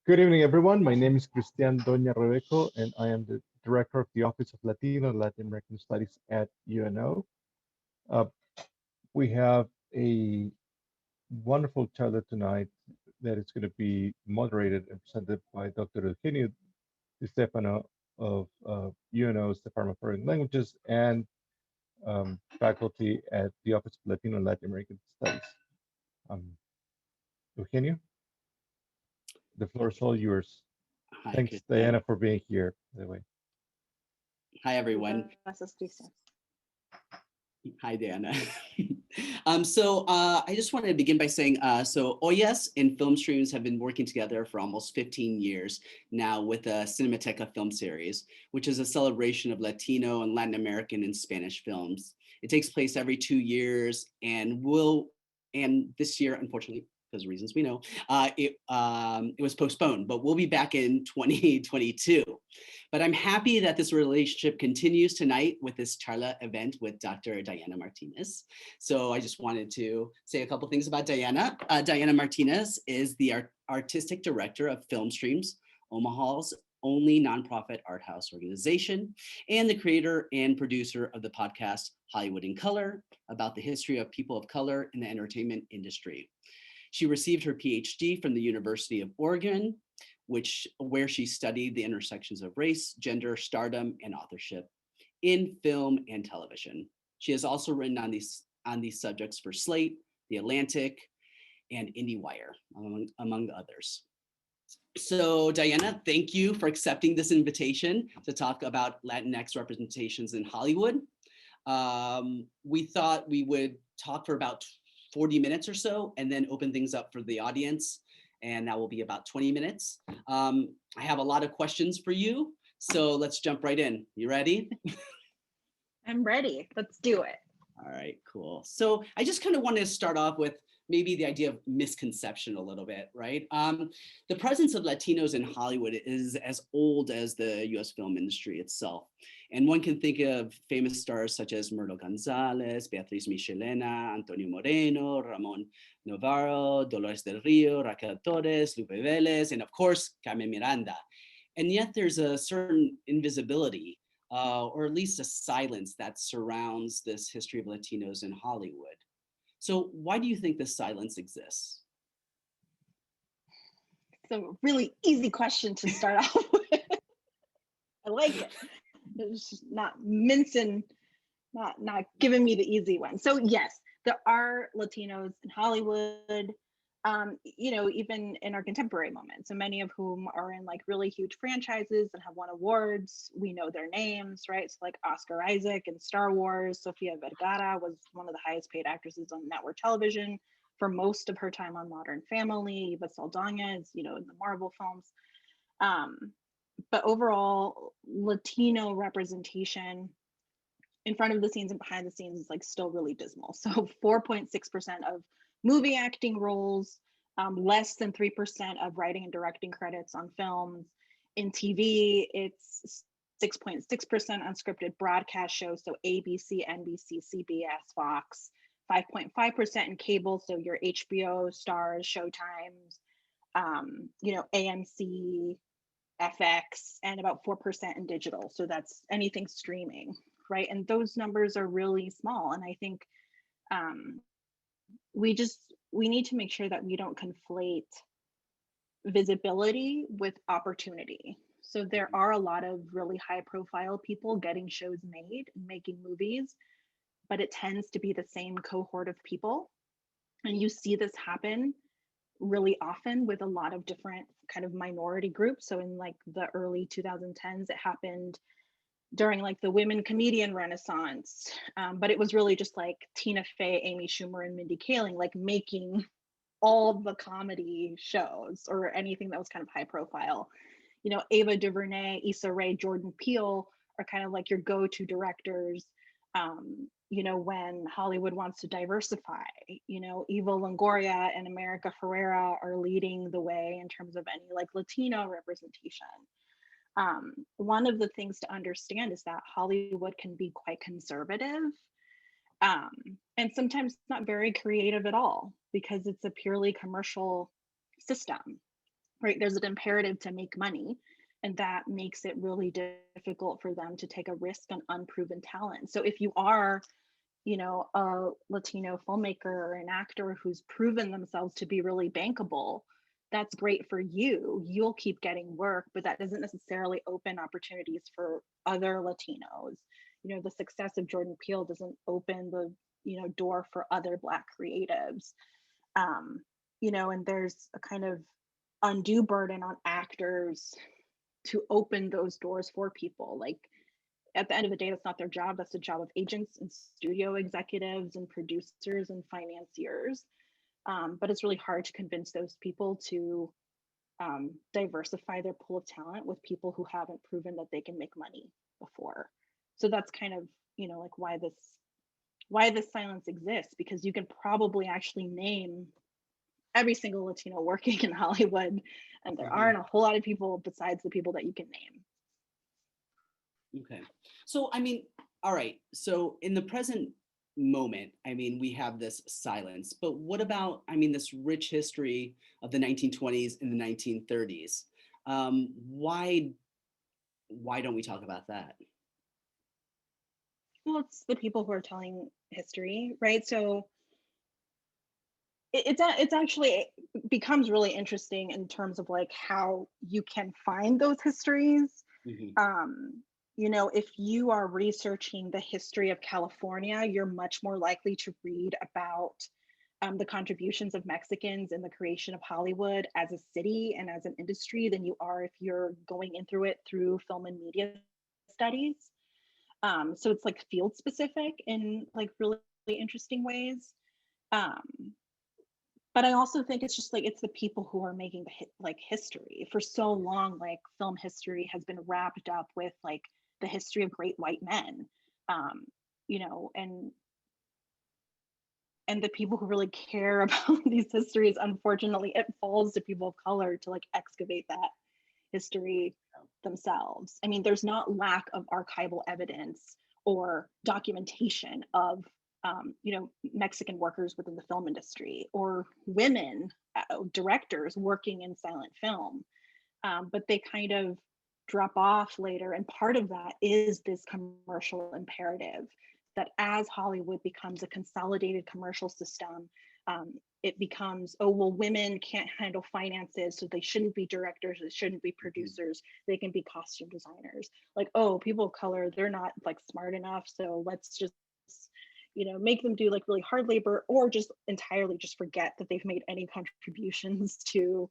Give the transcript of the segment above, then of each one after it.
Good evening, everyone. My name is Cristian Doña Rebeco, and I am the Director of the Office of Latino and Latin American Studies at UNO. Uh, we have a wonderful charla tonight that is going to be moderated and presented by Dr. Eugenio Stefano of UNO's Department of Foreign Languages and faculty at the Office of Latino and Latin American Studies. Um, Eugenio, the floor is all yours. Hi, Thanks, Christian. Diana, for being here, by the way. Hi, everyone. Gracias, Cristian. Hi, Diana. I just wanted to begin by saying, OLLAS and film streams have been working together for almost 15 years now with the Cinemateca film series, which is a celebration of Latino and Latin American and Spanish films. It takes place every 2 years and this year, unfortunately, because of reasons we know, it was postponed, but we'll be back in 2022. But I'm happy that this relationship continues tonight with this charla event with Dr. Diana Martinez. So I just wanted to say a couple things about Diana. Diana Martinez is the artistic director of Film Streams, Omaha's only nonprofit art house organization, and the creator and producer of the podcast Hollywood in Color, about the history of people of color in the entertainment industry. She received her Ph.D. from the University of Oregon, where she studied the intersections of race, gender, stardom, and authorship in film and television. She has also written on these subjects for Slate, The Atlantic, and IndieWire, among others. So Diana, thank you for accepting this invitation to talk about Latinx representations in Hollywood. We thought we would talk for about 40 minutes or so and then open things up for the audience. And that will be about 20 minutes. I have a lot of questions for you. So let's jump right in. You ready? I'm ready. Let's do it. All right, cool. So I just kind of wanted to start off with maybe the idea of misconception a little bit, right? The presence of Latinos in Hollywood is as old as the US film industry itself. And one can think of famous stars such as Myrtle Gonzalez, Beatriz Michelena, Antonio Moreno, Ramon Navarro, Dolores del Rio, Raquel Torres, Lupe Vélez, and of course, Carmen Miranda. And yet there's a certain invisibility, or at least a silence that surrounds this history of Latinos in Hollywood. So why do you think this silence exists? It's a really easy question to start off with. I like it. It's just not mincing, not giving me the easy one. So yes, there are Latinos in Hollywood, even in our contemporary moment. So many of whom are in like really huge franchises and have won awards. We know their names, right? So like Oscar Isaac in Star Wars, Sofia Vergara was one of the highest paid actresses on network television for most of her time on Modern Family. Eva Saldana is, in the Marvel films. But overall, Latino representation in front of the scenes and behind the scenes is like still really dismal. So 4.6% of movie acting roles, less than 3% of writing and directing credits on films. In TV, it's 6.6% unscripted broadcast shows, so ABC, NBC, CBS, Fox. 5.5% in cable, so your HBO, Stars, Showtimes, AMC, FX, and about 4% in digital. So that's anything streaming, right? And those numbers are really small. And I think we need to make sure that we don't conflate visibility with opportunity. So there are a lot of really high profile people getting shows made and making movies, but it tends to be the same cohort of people. And you see this happen really often with a lot of different kind of minority groups. So in like the early 2010s, it happened during like the women comedian renaissance, but it was really just like Tina Fey, Amy Schumer, and Mindy Kaling like making all the comedy shows or anything that was kind of high profile. Ava DuVernay, Issa Rae, Jordan Peele are kind of like your go-to directors. When Hollywood wants to diversify, Eva Longoria and America Ferrera are leading the way in terms of any like Latino representation. One of the things to understand is that Hollywood can be quite conservative, and sometimes not very creative at all, because it's a purely commercial system. right? There's an imperative to make money, and that makes it really difficult for them to take a risk on unproven talent. So if you are, you know, a Latino filmmaker or an actor who's proven themselves to be really bankable, that's great for you. You'll keep getting work, but that doesn't necessarily open opportunities for other Latinos. You know, the success of Jordan Peele doesn't open the, you know, door for other Black creatives. You know, and there's a kind of undue burden on actors to open those doors for people. Like, at the end of the day, that's not their job. That's the job of agents and studio executives and producers and financiers. But it's really hard to convince those people to diversify their pool of talent with people who haven't proven that they can make money before. So that's kind of, you know, like why this silence exists, because you can probably actually name every single Latino working in Hollywood, and there aren't a whole lot of people besides the people that you can name. Okay. So, I mean, all right. So in the present moment, I mean, we have this silence, but what about, I mean, this rich history of the 1920s and the 1930s? Why don't we talk about that? Well, it's the people who are telling history, right? So it's actually becomes really interesting in terms of like how you can find those histories. You know, if you are researching the history of California, you're much more likely to read about the contributions of Mexicans in the creation of Hollywood as a city and as an industry than you are if you're going in through it through film and media studies. So it's like field specific in like really interesting ways. But I also think it's just like it's the people who are making like history. For so long, like film history has been wrapped up with like the history of great white men, you know, and the people who really care about these histories, unfortunately, it falls to people of color to like excavate that history themselves. I mean, there's not lack of archival evidence or documentation of you know, Mexican workers within the film industry or women directors working in silent film, but they kind of drop off later. And part of that is this commercial imperative that as Hollywood becomes a consolidated commercial system, it becomes, oh, well, women can't handle finances, so they shouldn't be directors, they shouldn't be producers, they can be costume designers. Like, oh, people of color, they're not like smart enough, so let's just, you know, make them do like really hard labor, or just entirely just forget that they've made any contributions to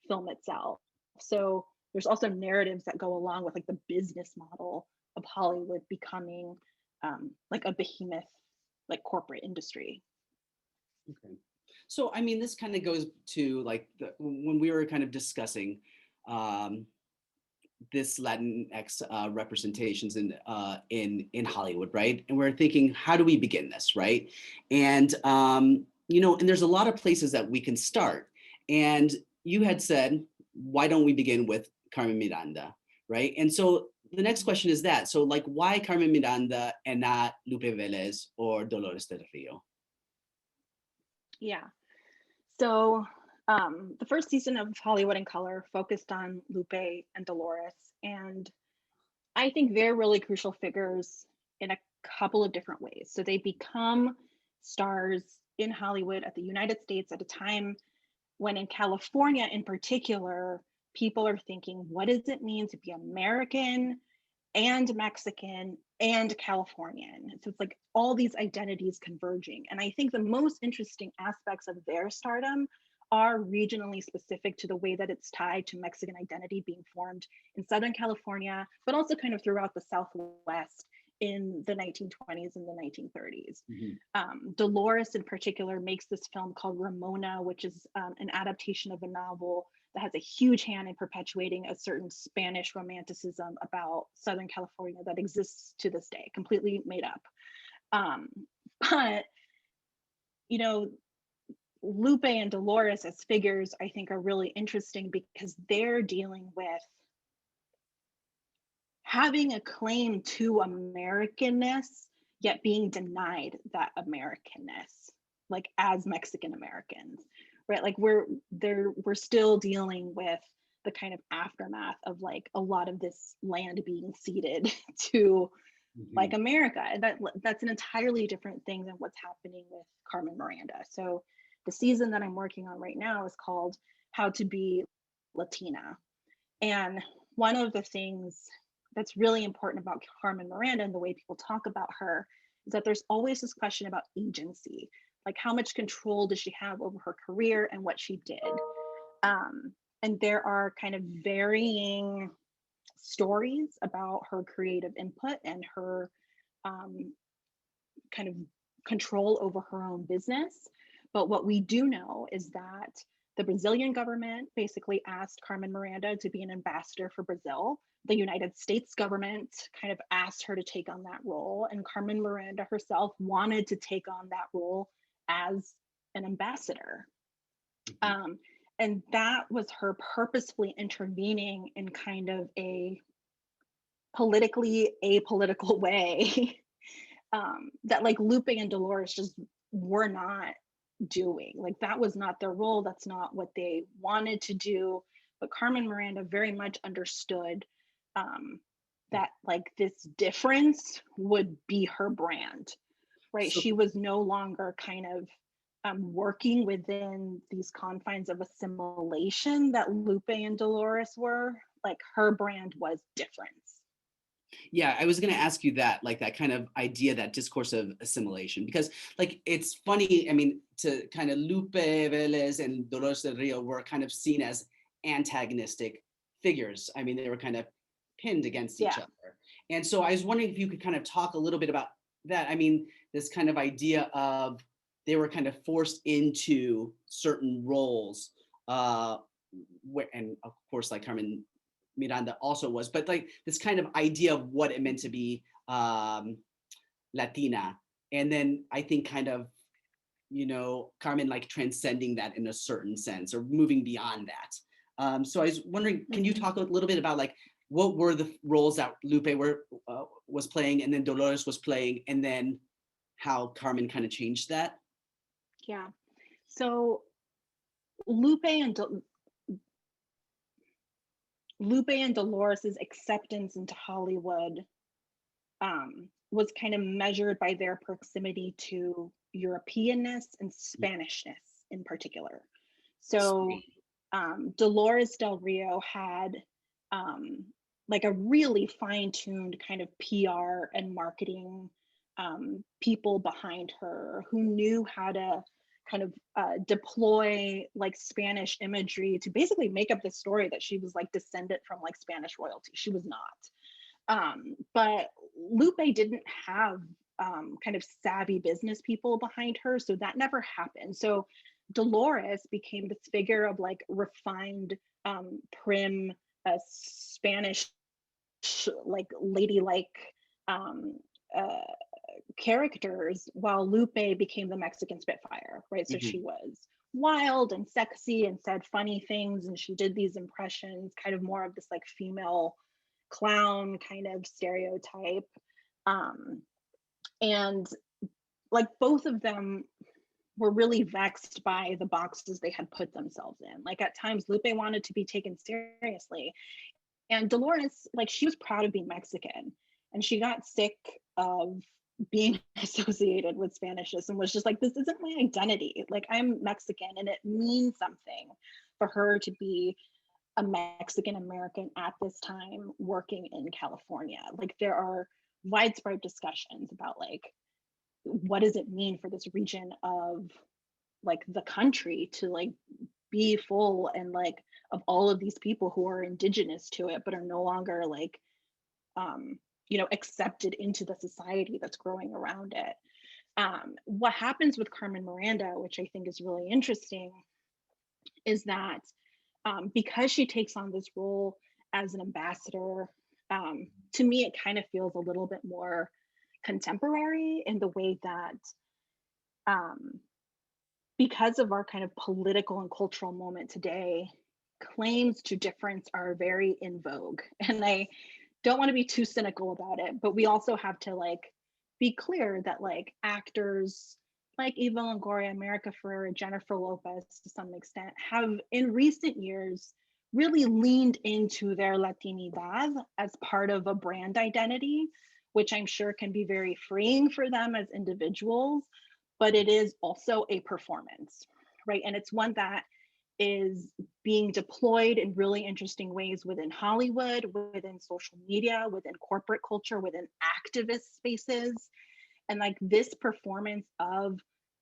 film itself. So there's also narratives that go along with like the business model of Hollywood becoming like a behemoth, like corporate industry. Okay. So, I mean, this kind of goes to like when we were kind of discussing this Latinx representations in Hollywood, right? And we're thinking, how do we begin this, right? And you know, and there's a lot of places that we can start. And you had said, why don't we begin with Carmen Miranda, right? And so the next question is that. So, like, why Carmen Miranda and not Lupe Velez or Dolores del Rio? Yeah. So the first season of Hollywood in Color focused on Lupe and Dolores, and I think they're really crucial figures in a couple of different ways. So they become stars in Hollywood at the United States at a time when in California in particular, people are thinking, what does it mean to be American and Mexican and Californian? So it's like all these identities converging. And I think the most interesting aspects of their stardom are regionally specific to the way that it's tied to Mexican identity being formed in Southern California, but also kind of throughout the Southwest in the 1920s and the 1930s. Dolores in particular makes this film called Ramona, which is an adaptation of a novel that has a huge hand in perpetuating a certain Spanish romanticism about Southern California that exists to this day, completely made up. But, you know, Lupe and Dolores as figures, I think, are really interesting because they're dealing with having a claim to Americanness, yet being denied that Americanness, like as Mexican Americans, right? Like we're still dealing with the kind of aftermath of like a lot of this land being ceded to like America. And that's an entirely different thing than what's happening with Carmen Miranda. So the season that I'm working on right now is called How to Be Latina. And one of the things that's really important about Carmen Miranda and the way people talk about her is that there's always this question about agency. Like, how much control does she have over her career and what she did? And there are kind of varying stories about her creative input and her kind of control over her own business. But what we do know is that the Brazilian government basically asked Carmen Miranda to be an ambassador for Brazil. The United States government kind of asked her to take on that role, and Carmen Miranda herself wanted to take on that role as an ambassador. And that was her purposefully intervening in kind of a politically apolitical way that like Lupe and Dolores just were not doing. Like, that was not their role. That's not what they wanted to do. But Carmen Miranda very much understood that like this difference would be her brand, right? So, she was no longer kind of working within these confines of assimilation that Lupe and Dolores were. Like, her brand was difference. Yeah, I was going to ask you that, like that kind of idea, that discourse of assimilation, because like, it's funny, I mean, to kind of Lupe Vélez and Dolores del Rio were kind of seen as antagonistic figures. I mean, they were kind of pinned against each other. And so I was wondering if you could kind of talk a little bit about that. I mean, this kind of idea of they were kind of forced into certain roles, and of course, like Carmen Miranda also was, but like this kind of idea of what it meant to be Latina. And then I think kind of, you know, Carmen like transcending that in a certain sense, or moving beyond that. So I was wondering, can you talk a little bit about like, what were the roles that Lupe was playing, and then Dolores was playing, and then how Carmen kind of changed that? Yeah, so Lupe and Dolores' acceptance into Hollywood was kind of measured by their proximity to Europeanness and Spanishness in particular. So Dolores del Rio had like a really fine-tuned kind of PR and marketing people behind her who knew how to kind of deploy like Spanish imagery to basically make up the story that she was like descendant from like Spanish royalty. She was not. But Lupe didn't have kind of savvy business people behind her, so that never happened. So Dolores became this figure of like refined, prim, Spanish, like ladylike characters, while Lupe became the Mexican Spitfire, right? So she was wild and sexy and said funny things, and she did these impressions, kind of more of this like female clown kind of stereotype. And like both of them were really vexed by the boxes they had put themselves in. Like at times Lupe wanted to be taken seriously, and Dolores, like, she was proud of being Mexican, and she got sick of being associated with Spanishness and was just like, this isn't my identity. Like, I'm Mexican, and it means something for her to be a Mexican American at this time working in California. Like, there are widespread discussions about like, what does it mean for this region of like the country to like be full and like of all of these people who are indigenous to it but are no longer like you know, accepted into the society that's growing around it. What happens with Carmen Miranda, which I think is really interesting, is that because she takes on this role as an ambassador, to me it kind of feels a little bit more contemporary in the way that because of our kind of political and cultural moment today, claims to difference are very in vogue. And I don't want to be too cynical about it, but we also have to like be clear that like actors like Eva Longoria, America Ferrera, Jennifer Lopez to some extent have in recent years really leaned into their Latinidad as part of a brand identity, which I'm sure can be very freeing for them as individuals, but it is also a performance, right? And it's one that is being deployed in really interesting ways within Hollywood, within social media, within corporate culture, within activist spaces. And like this performance of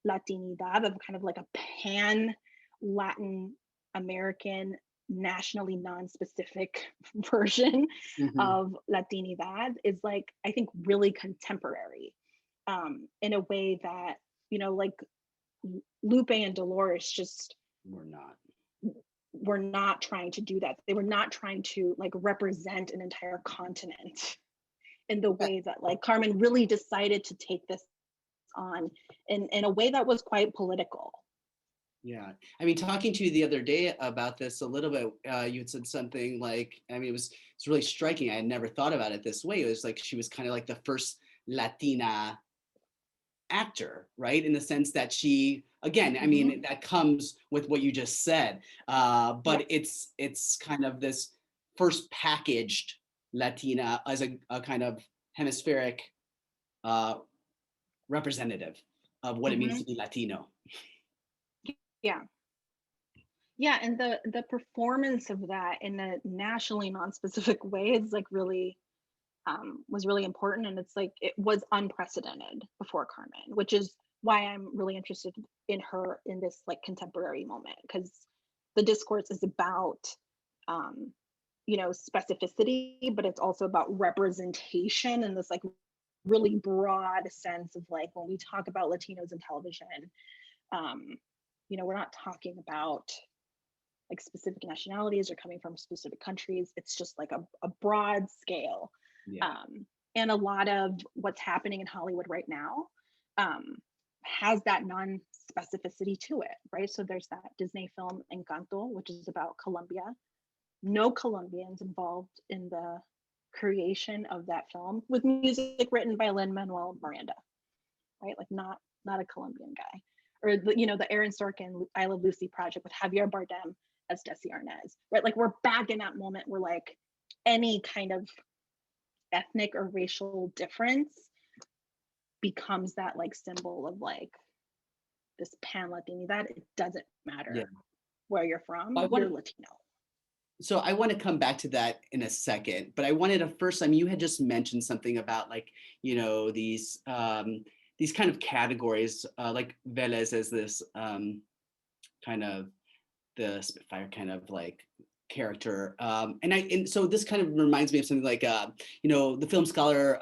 Latinidad, of kind of like a pan Latin American, nationally non-specific version of Latinidad, is like, I think, really contemporary, in a way that, you know, like Lupe and Dolores just were not trying to do that. They were not trying to like represent an entire continent in the way that like Carmen really decided to take this on in a way that was quite political. Yeah, I mean, talking to you the other day about this a little bit, you had said something like, I mean, it's really striking. I had never thought about it this way. It was like she was kind of like the first Latina actor, right? In the sense that she, again, I mean, that comes with what you just said, but it's kind of this first packaged Latina as a kind of hemispheric representative of what it means to be Latino. Yeah, and the performance of that in a nationally non-specific way is like really was really important, and it's like it was unprecedented before Carmen, which is why I'm really interested in her in this like contemporary moment, because the discourse is about you know, specificity, but it's also about representation in this like really broad sense of like when we talk about Latinos in television, you know, we're not talking about like specific nationalities or coming from specific countries. It's just like a broad scale. And a lot of what's happening in Hollywood right now has that non-specificity to it, right? So there's that Disney film Encanto, which is about Colombia. No Colombians involved in the creation of that film, with music written by Lin-Manuel Miranda, right? Like not a Colombian guy. Or the, you know, the Aaron Sorkin I Love Lucy project with Javier Bardem as Desi Arnaz, right? Like we're back in that moment where like any kind of ethnic or racial difference becomes that like symbol of like this pan Latinidad. It doesn't matter where you're from, you're Latino. So I want to come back to that in a second, but I wanted to first, I mean, you had just mentioned something about like, you know, these kind of categories, like Velez as this kind of the Spitfire kind of like character. And so this kind of reminds me of something like, you know, the film scholar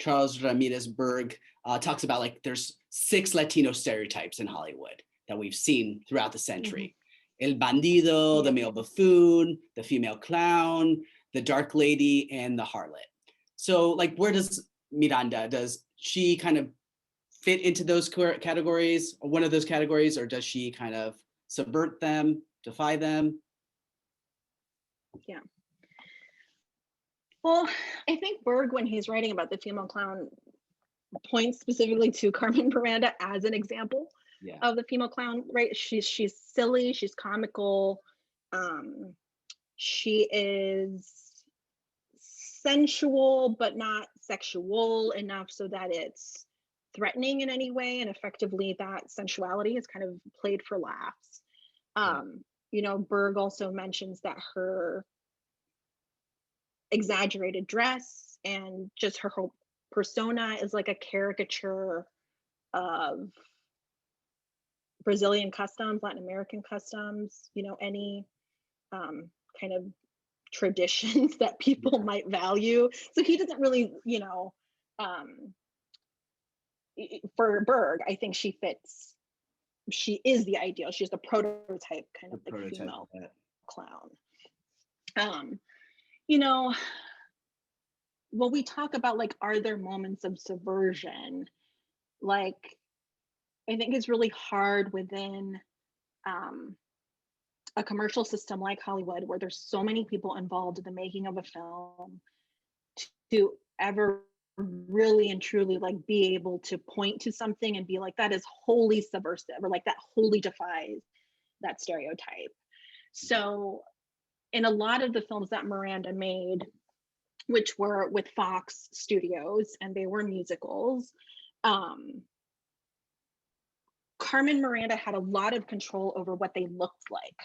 Charles Ramirez Berg talks about like there's 6 Latino stereotypes in Hollywood that we've seen throughout the century. El bandido, the male buffoon, the female clown, the dark lady, and the harlot. So like, where does Miranda, does she kind of fit into those categories, or one of those categories, or does she kind of subvert them, defy them? Yeah. Well, I think Berg, when he's writing about the female clown, points specifically to Carmen Miranda as an example of the female clown, right? She's silly, she's comical, she is sensual but not sexual enough so that it's threatening in any way, and effectively that sensuality is kind of played for laughs. You know, Berg also mentions that her exaggerated dress and just her whole persona is like a caricature of Brazilian customs, Latin American customs, you know, any kind of traditions that people might value. So he doesn't really, you know, for Berg, I think she fits, she is the ideal. She's the prototype kind of like female clown. You know, when we talk about like, are there moments of subversion? Like, I think it's really hard within a commercial system like Hollywood, where there's so many people involved in the making of a film, to ever really and truly like be able to point to something and be like, that is wholly subversive, or like that wholly defies that stereotype. So in a lot of the films that Miranda made, which were with Fox Studios and they were musicals, Carmen Miranda had a lot of control over what they looked like,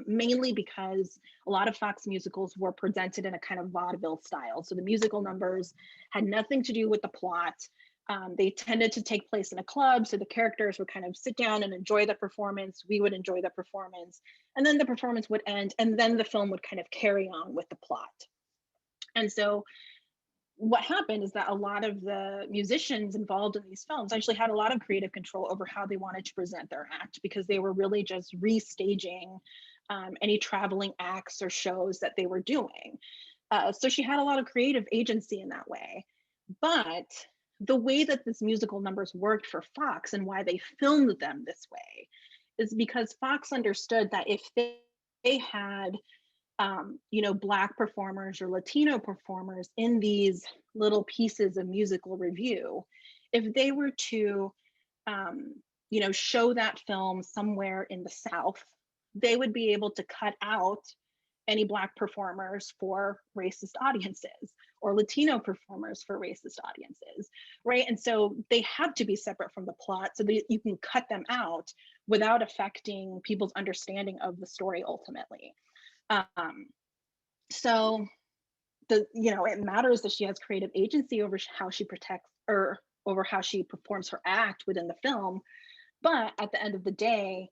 mainly because a lot of Fox musicals were presented in a kind of vaudeville style. So the musical numbers had nothing to do with the plot. They tended to take place in a club, so the characters would kind of sit down and enjoy the performance. We would enjoy the performance, and then the performance would end, and then the film would kind of carry on with the plot. And so what happened is that a lot of the musicians involved in these films actually had a lot of creative control over how they wanted to present their act, because they were really just restaging any traveling acts or shows that they were doing. So she had a lot of creative agency in that way. But the way that this musical numbers worked for Fox and why they filmed them this way is because Fox understood that if they had Black performers or Latino performers in these little pieces of musical review, if they were to, show that film somewhere in the South, they would be able to cut out any Black performers for racist audiences or Latino performers for racist audiences, right? And so they have to be separate from the plot so that you can cut them out without affecting people's understanding of the story ultimately. So it matters that she has creative agency over how she protects or over how she performs her act within the film. But at the end of the day,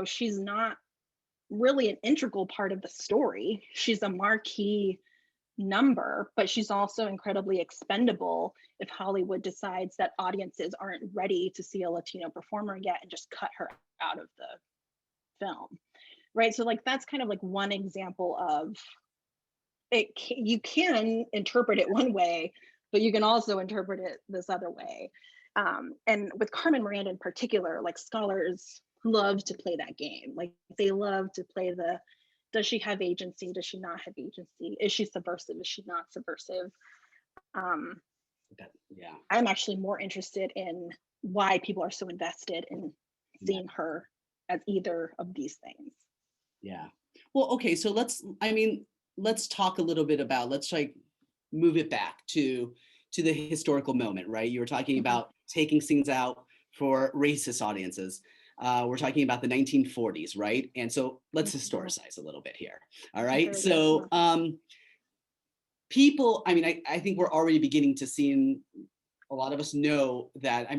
she's not really an integral part of the story. She's a marquee number, but she's also incredibly expendable if Hollywood decides that audiences aren't ready to see a Latino performer yet and just cut her out of the film, right? So that's kind of one example of it. You can interpret it one way, but you can also interpret it this other way. And with Carmen Miranda in particular, scholars love to play that game. They love to play the, does she have agency? Does she not have agency? Is she subversive? Is she not subversive? Yeah. I'm actually more interested in why people are so invested in seeing her as either of these things. Yeah. Well, okay. So let's talk a little bit about, let's move it back to the historical moment, right? You were talking about taking scenes out for racist audiences. We're talking about the 1940s, right? And so let's historicize a little bit here. All right. So people, I think we're already beginning to see, and a lot of us know that,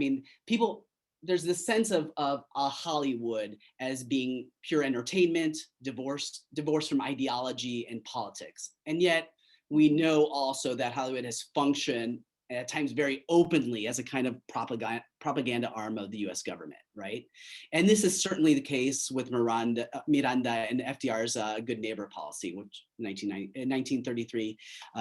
people, there's this sense of a Hollywood as being pure entertainment, divorced from ideology and politics. And yet we know also that Hollywood has functioned at times very openly as a kind of propaganda arm of the US government, right? And this is certainly the case with Miranda and FDR's Good Neighbor policy, which 1933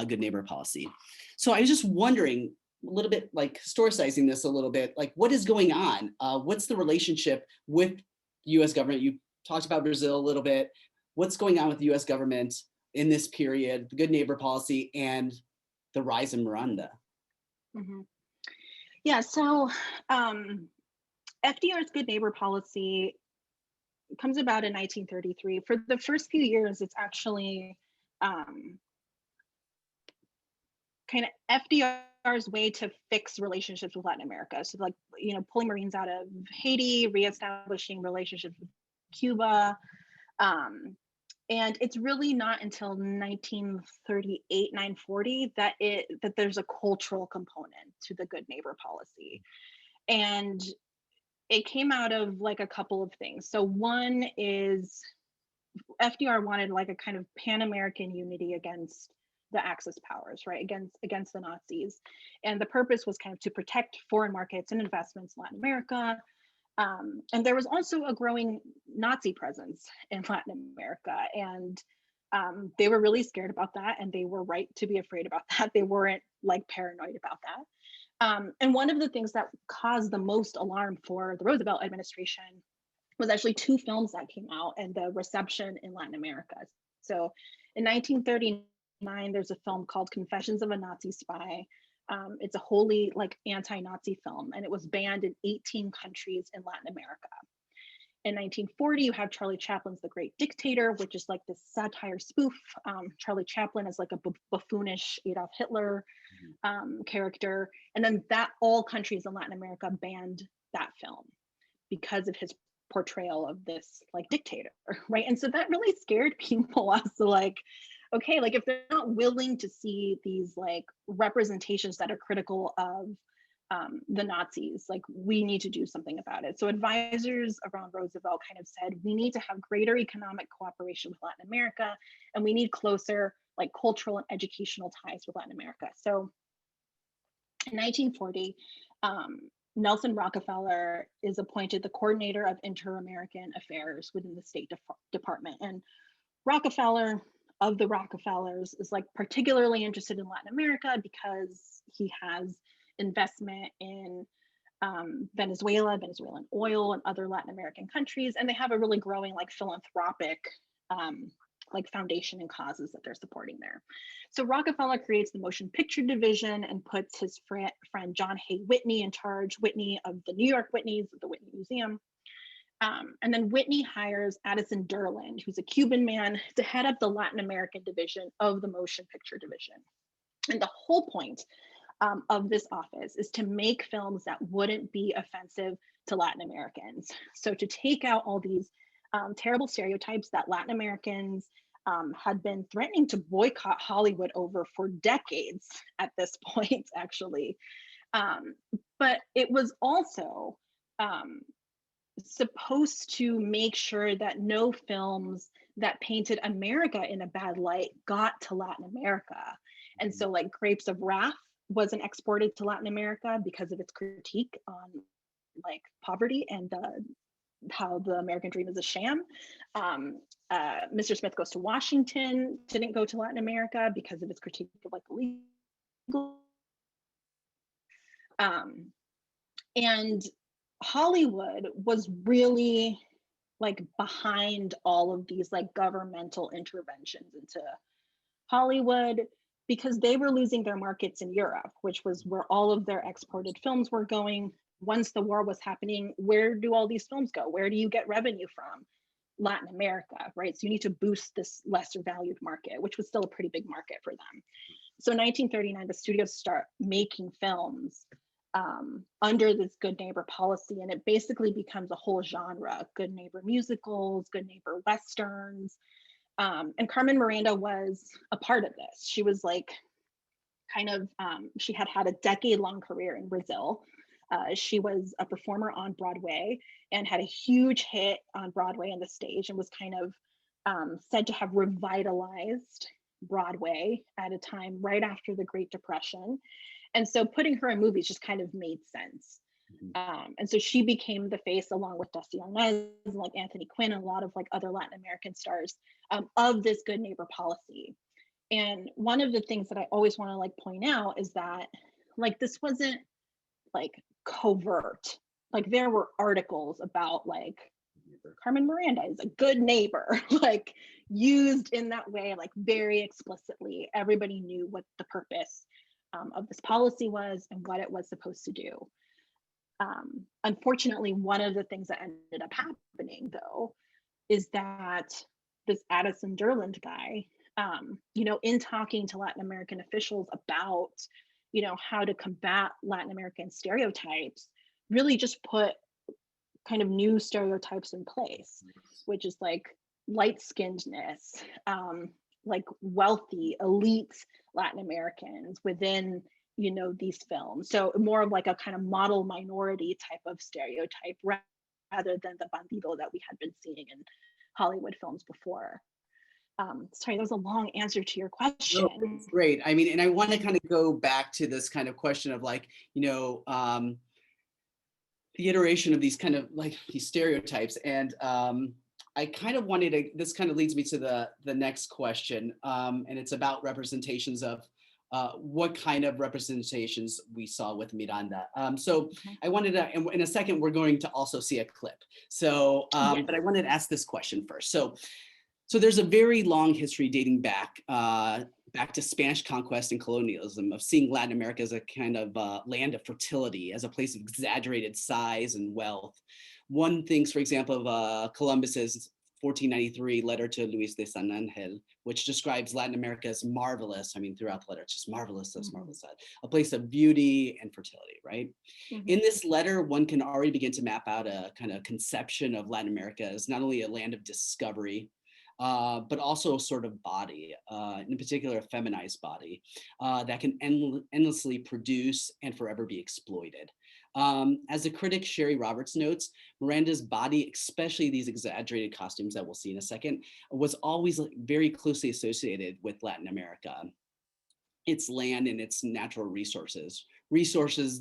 Good Neighbor policy. So I was just wondering, a little bit historicizing this a little bit, what is going on? What's the relationship with the US government? You talked about Brazil a little bit. What's going on with the US government in this period, the Good Neighbor policy and the rise of Miranda? Yeah, so FDR's Good Neighbor policy comes about in 1933. For the first few years, it's actually kind of FDR's way to fix relationships with Latin America. So pulling Marines out of Haiti, reestablishing relationships with Cuba. And it's really not until 1938, 1940 that there's a cultural component to the Good Neighbor policy. And it came out of a couple of things. So one is FDR wanted a kind of Pan-American unity against the Axis powers, right? Against the Nazis. And the purpose was kind of to protect foreign markets and investments in Latin America. And there was also a growing Nazi presence in Latin America. And they were really scared about that. And they were right to be afraid about that. They weren't paranoid about that. And one of the things that caused the most alarm for the Roosevelt administration was actually two films that came out and the reception in Latin America. So in 1939, there's a film called Confessions of a Nazi Spy. It's a wholly anti-Nazi film, and it was banned in 18 countries in Latin America. In 1940, you have Charlie Chaplin's The Great Dictator, which is like this satire spoof. Charlie Chaplin is like a buffoonish Adolf Hitler character. And then that all countries in Latin America banned that film because of his portrayal of this like dictator, right? And so that really scared people as to like, okay, like if they're not willing to see these like representations that are critical of the Nazis, like we need to do something about it. So advisors around Roosevelt kind of said, we need to have greater economic cooperation with Latin America, and we need closer like cultural and educational ties with Latin America. So in 1940, Nelson Rockefeller is appointed the coordinator of inter-American affairs within the State Department. And Rockefeller, of the Rockefellers, is like particularly interested in Latin America because he has investment in Venezuela, Venezuelan oil, and other Latin American countries. And they have a really growing like philanthropic like foundation and causes that they're supporting there. So Rockefeller creates the motion picture division and puts his friend John Hay Whitney in charge, Whitney of the New York Whitneys of the Whitney Museum. And then Whitney hires Addison Durland, who's a Cuban man, to head up the Latin American division of the motion picture division. And the whole point of this office is to make films that wouldn't be offensive to Latin Americans. So to take out all these terrible stereotypes that Latin Americans had been threatening to boycott Hollywood over for decades at this point, actually. But it was also supposed to make sure that no films that painted America in a bad light got to Latin America. And so like Grapes of Wrath wasn't exported to Latin America because of its critique on like poverty and how the American dream is a sham. Mr. Smith Goes to Washington didn't go to Latin America because of its critique of like illegal. And Hollywood was really like behind all of these like governmental interventions into Hollywood because they were losing their markets in Europe, which was where all of their exported films were going. Once the war was happening, where do all these films go? Where do you get revenue from? Latin America, right? So you need to boost this lesser valued market, which was still a pretty big market for them. So in 1939, the studios start making films under this good neighbor policy, and it basically becomes a whole genre: good neighbor musicals, good neighbor westerns. And Carmen Miranda was a part of this. She was like kind of, she had a decade-long career in Brazil. She was a performer on Broadway and had a huge hit on Broadway on the stage, and was kind of said to have revitalized Broadway at a time right after the Great Depression. And so putting her in movies just kind of made sense. And so she became the face, along with Dusty Arnaz and like Anthony Quinn and a lot of like other Latin American stars, of this good neighbor policy. And one of the things that I always want to like point out is that like this wasn't like covert. Like there were articles about like Carmen Miranda is a good neighbor, like used in that way, like very explicitly. Everybody knew what the purpose of this policy was and what it was supposed to do. Unfortunately, one of the things that ended up happening though is that this Addison Durland guy, you know, in talking to Latin American officials about, you know, how to combat Latin American stereotypes, really just put kind of new stereotypes in place, which is like light-skinnedness, like wealthy, elite Latin Americans within, you know, these films. So more of like a kind of model minority type of stereotype rather than the bandido that we had been seeing in Hollywood films before. Sorry, that was a long answer to your question. No, it's great. I mean, and I want to kind of go back to this kind of question of like, you know, the iteration of these kind of like these stereotypes. And I kind of wanted to, this kind of leads me to the next question. And it's about representations of what kind of representations we saw with Miranda. So I wanted to, and in a second, we're going to also see a clip. So, Yes. but I wanted to ask this question first. So there's a very long history dating back to Spanish conquest and colonialism of seeing Latin America as a kind of land of fertility, as a place of exaggerated size and wealth. One thinks, for example, of Columbus's 1493 letter to Luis de San Angel, which describes Latin America as marvelous. I mean, throughout the letter, it's just marvelous, this marvelous, a place of beauty and fertility, right? In this letter, one can already begin to map out a kind of conception of Latin America as not only a land of discovery, but also a sort of body, in particular a feminized body, that can endlessly produce and forever be exploited. As the critic Sherry Roberts notes, Miranda's body, especially these exaggerated costumes that we'll see in a second, was always very closely associated with Latin America, its land and its natural resources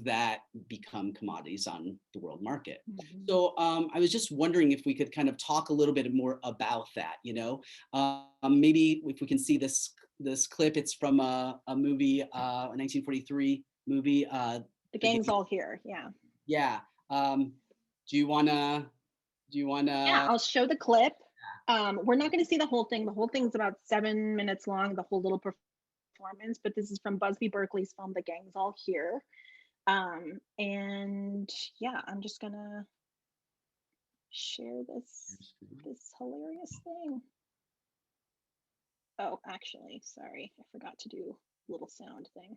that become commodities on the world market. So I was just wondering if we could kind of talk a little bit more about that, you know, maybe if we can see this clip. It's from a movie, a 1943 movie. The Gang's All Here, yeah. Yeah. Do you wanna? Yeah, I'll show the clip. We're not going to see the whole thing. The whole thing's about 7 minutes long, the whole little performance, but this is from Busby Berkeley's film, The Gang's All Here. And yeah, I'm just gonna share this hilarious thing. Oh, actually, sorry, I forgot to do a little sound thing.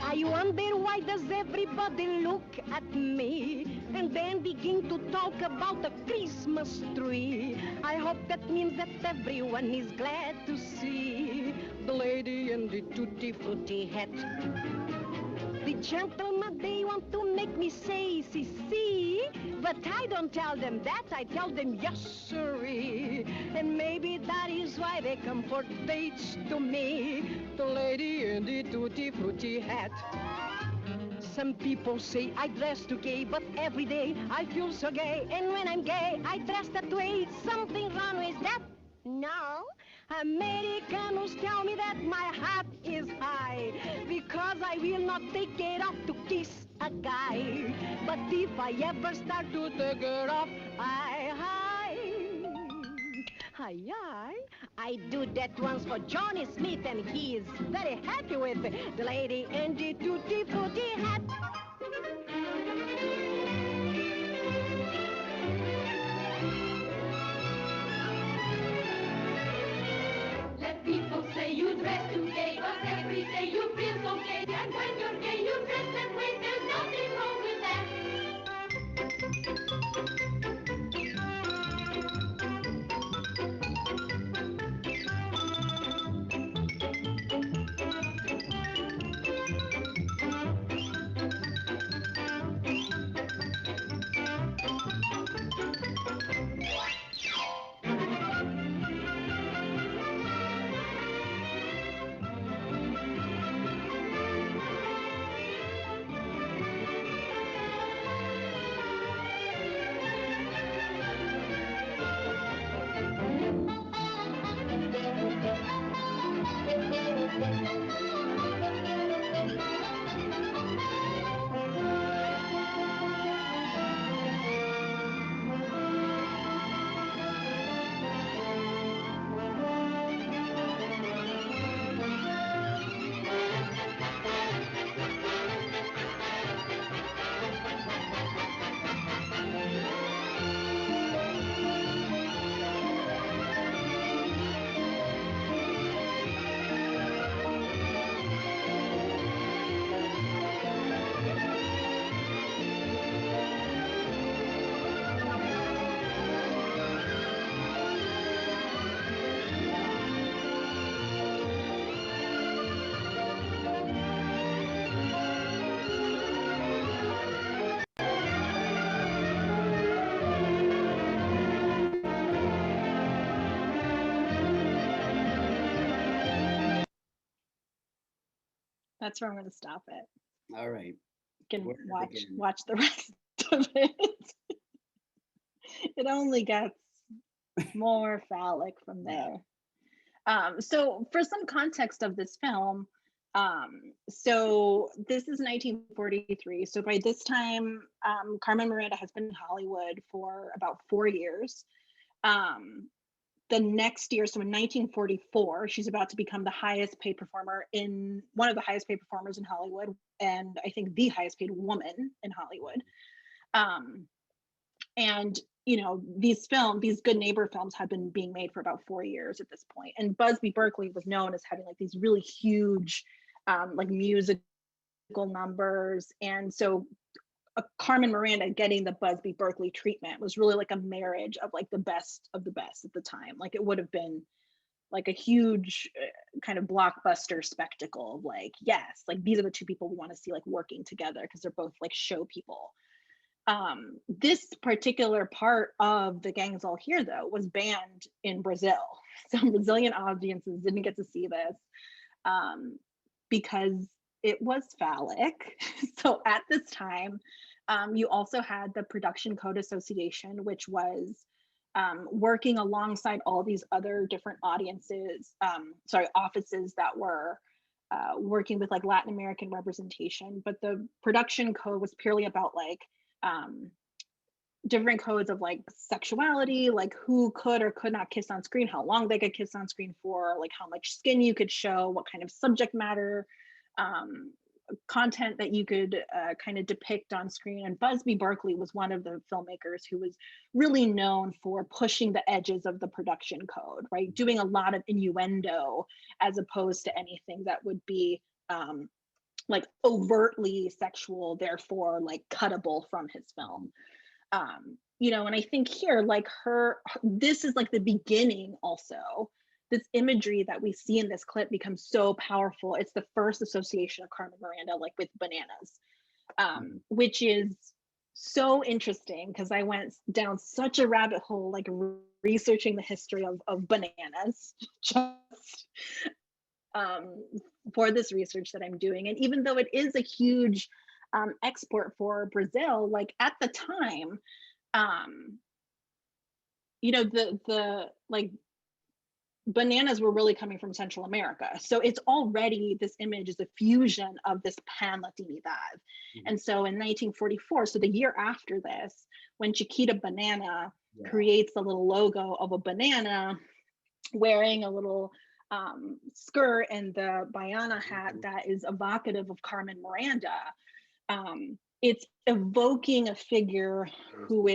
I wonder why does everybody look at me and then begin to talk about the Christmas tree. I hope that means that everyone is glad to see the lady in the Tutti-Frutti Hat. The gentlemen, they want to make me say, see, but I don't tell them that, I tell them yes, sirree. And maybe that is why they come for dates to me, the lady in the Tutti-Frutti Hat. Some people say I dress too gay, but every day I feel so gay. And when I'm gay, I dress that way. Something wrong with that? No. Americans tell me that my hat is high because I will not take it off to kiss a guy. But if I ever start to take it off, I do that once for Johnny Smith, and he is very happy with the lady in the Tutti-Frutti Hat. Let people say you dress too gay, but every day you feel so gay. And when you're gay, you dress that way. There's nothing wrong with that. That's where I'm going to stop it. All right. You can watch the rest of it. It only gets more phallic from there. So for some context of this film, So this is 1943. So by this time, Carmen Miranda has been in Hollywood for about 4 years. The next year, so in 1944, she's about to become the highest paid performer in one of the highest paid performers in Hollywood, and I think the highest paid woman in Hollywood. And you know, these Good Neighbor films had been being made for about 4 years at this point. And Busby Berkeley was known as having like these really huge, like musical numbers. And so Carmen Miranda getting the Busby Berkeley treatment was really like a marriage of like the best of the best at the time. Like it would have been like a huge kind of blockbuster spectacle of like, yes, like these are the two people we want to see like working together because they're both like show people. This particular part of The Gangs All Here, though, was banned in Brazil. So Brazilian audiences didn't get to see this because it was phallic. So at this time, you also had the Production Code Association, which was working alongside all these other different offices that were working with like Latin American representation. But the production code was purely about like different codes of like sexuality, like who could or could not kiss on screen, how long they could kiss on screen for, like how much skin you could show, what kind of subject matter content that you could kind of depict on screen. And Busby Berkeley was one of the filmmakers who was really known for pushing the edges of the production code, right? Doing a lot of innuendo as opposed to anything that would be like overtly sexual, therefore like cuttable from his film. You know, and I think here, like this is like the beginning also. This imagery that we see in this clip becomes so powerful. It's the first association of Carmen Miranda like with bananas, which is so interesting because I went down such a rabbit hole, like researching the history of bananas just for this research that I'm doing. And even though it is a huge export for Brazil, like at the time, you know, the like bananas were really coming from Central America. So it's already, this image is a fusion of this pan-Latinidad. And so in 1944, so the year after this, when Chiquita Banana creates a little logo of a banana wearing a little skirt and the Baiana hat that is evocative of Carmen Miranda, it's evoking a figure who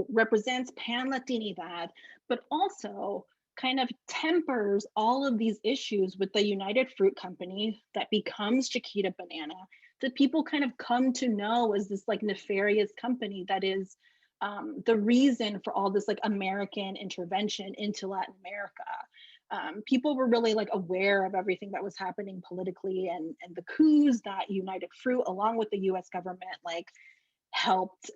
represents pan-Latinidad, but also kind of tempers all of these issues with the United Fruit Company that becomes Chiquita Banana, that people kind of come to know as this like nefarious company that is the reason for all this like American intervention into Latin America. People were really like aware of everything that was happening politically and the coups that United Fruit, along with the US government, like helped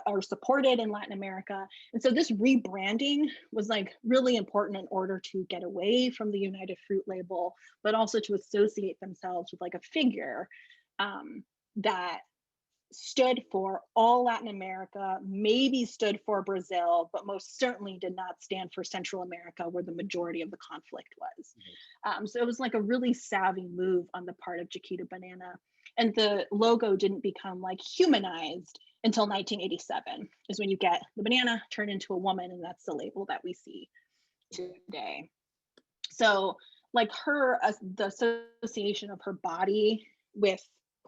or supported in Latin America. And so this rebranding was like really important in order to get away from the United Fruit label, but also to associate themselves with like a figure that stood for all Latin America, maybe stood for Brazil, but most certainly did not stand for Central America, where the majority of the conflict was. So it was like a really savvy move on the part of Chiquita Banana. And the logo didn't become like humanized until 1987, is when you get the banana turned into a woman, and that's the label that we see today. So like the association of her body with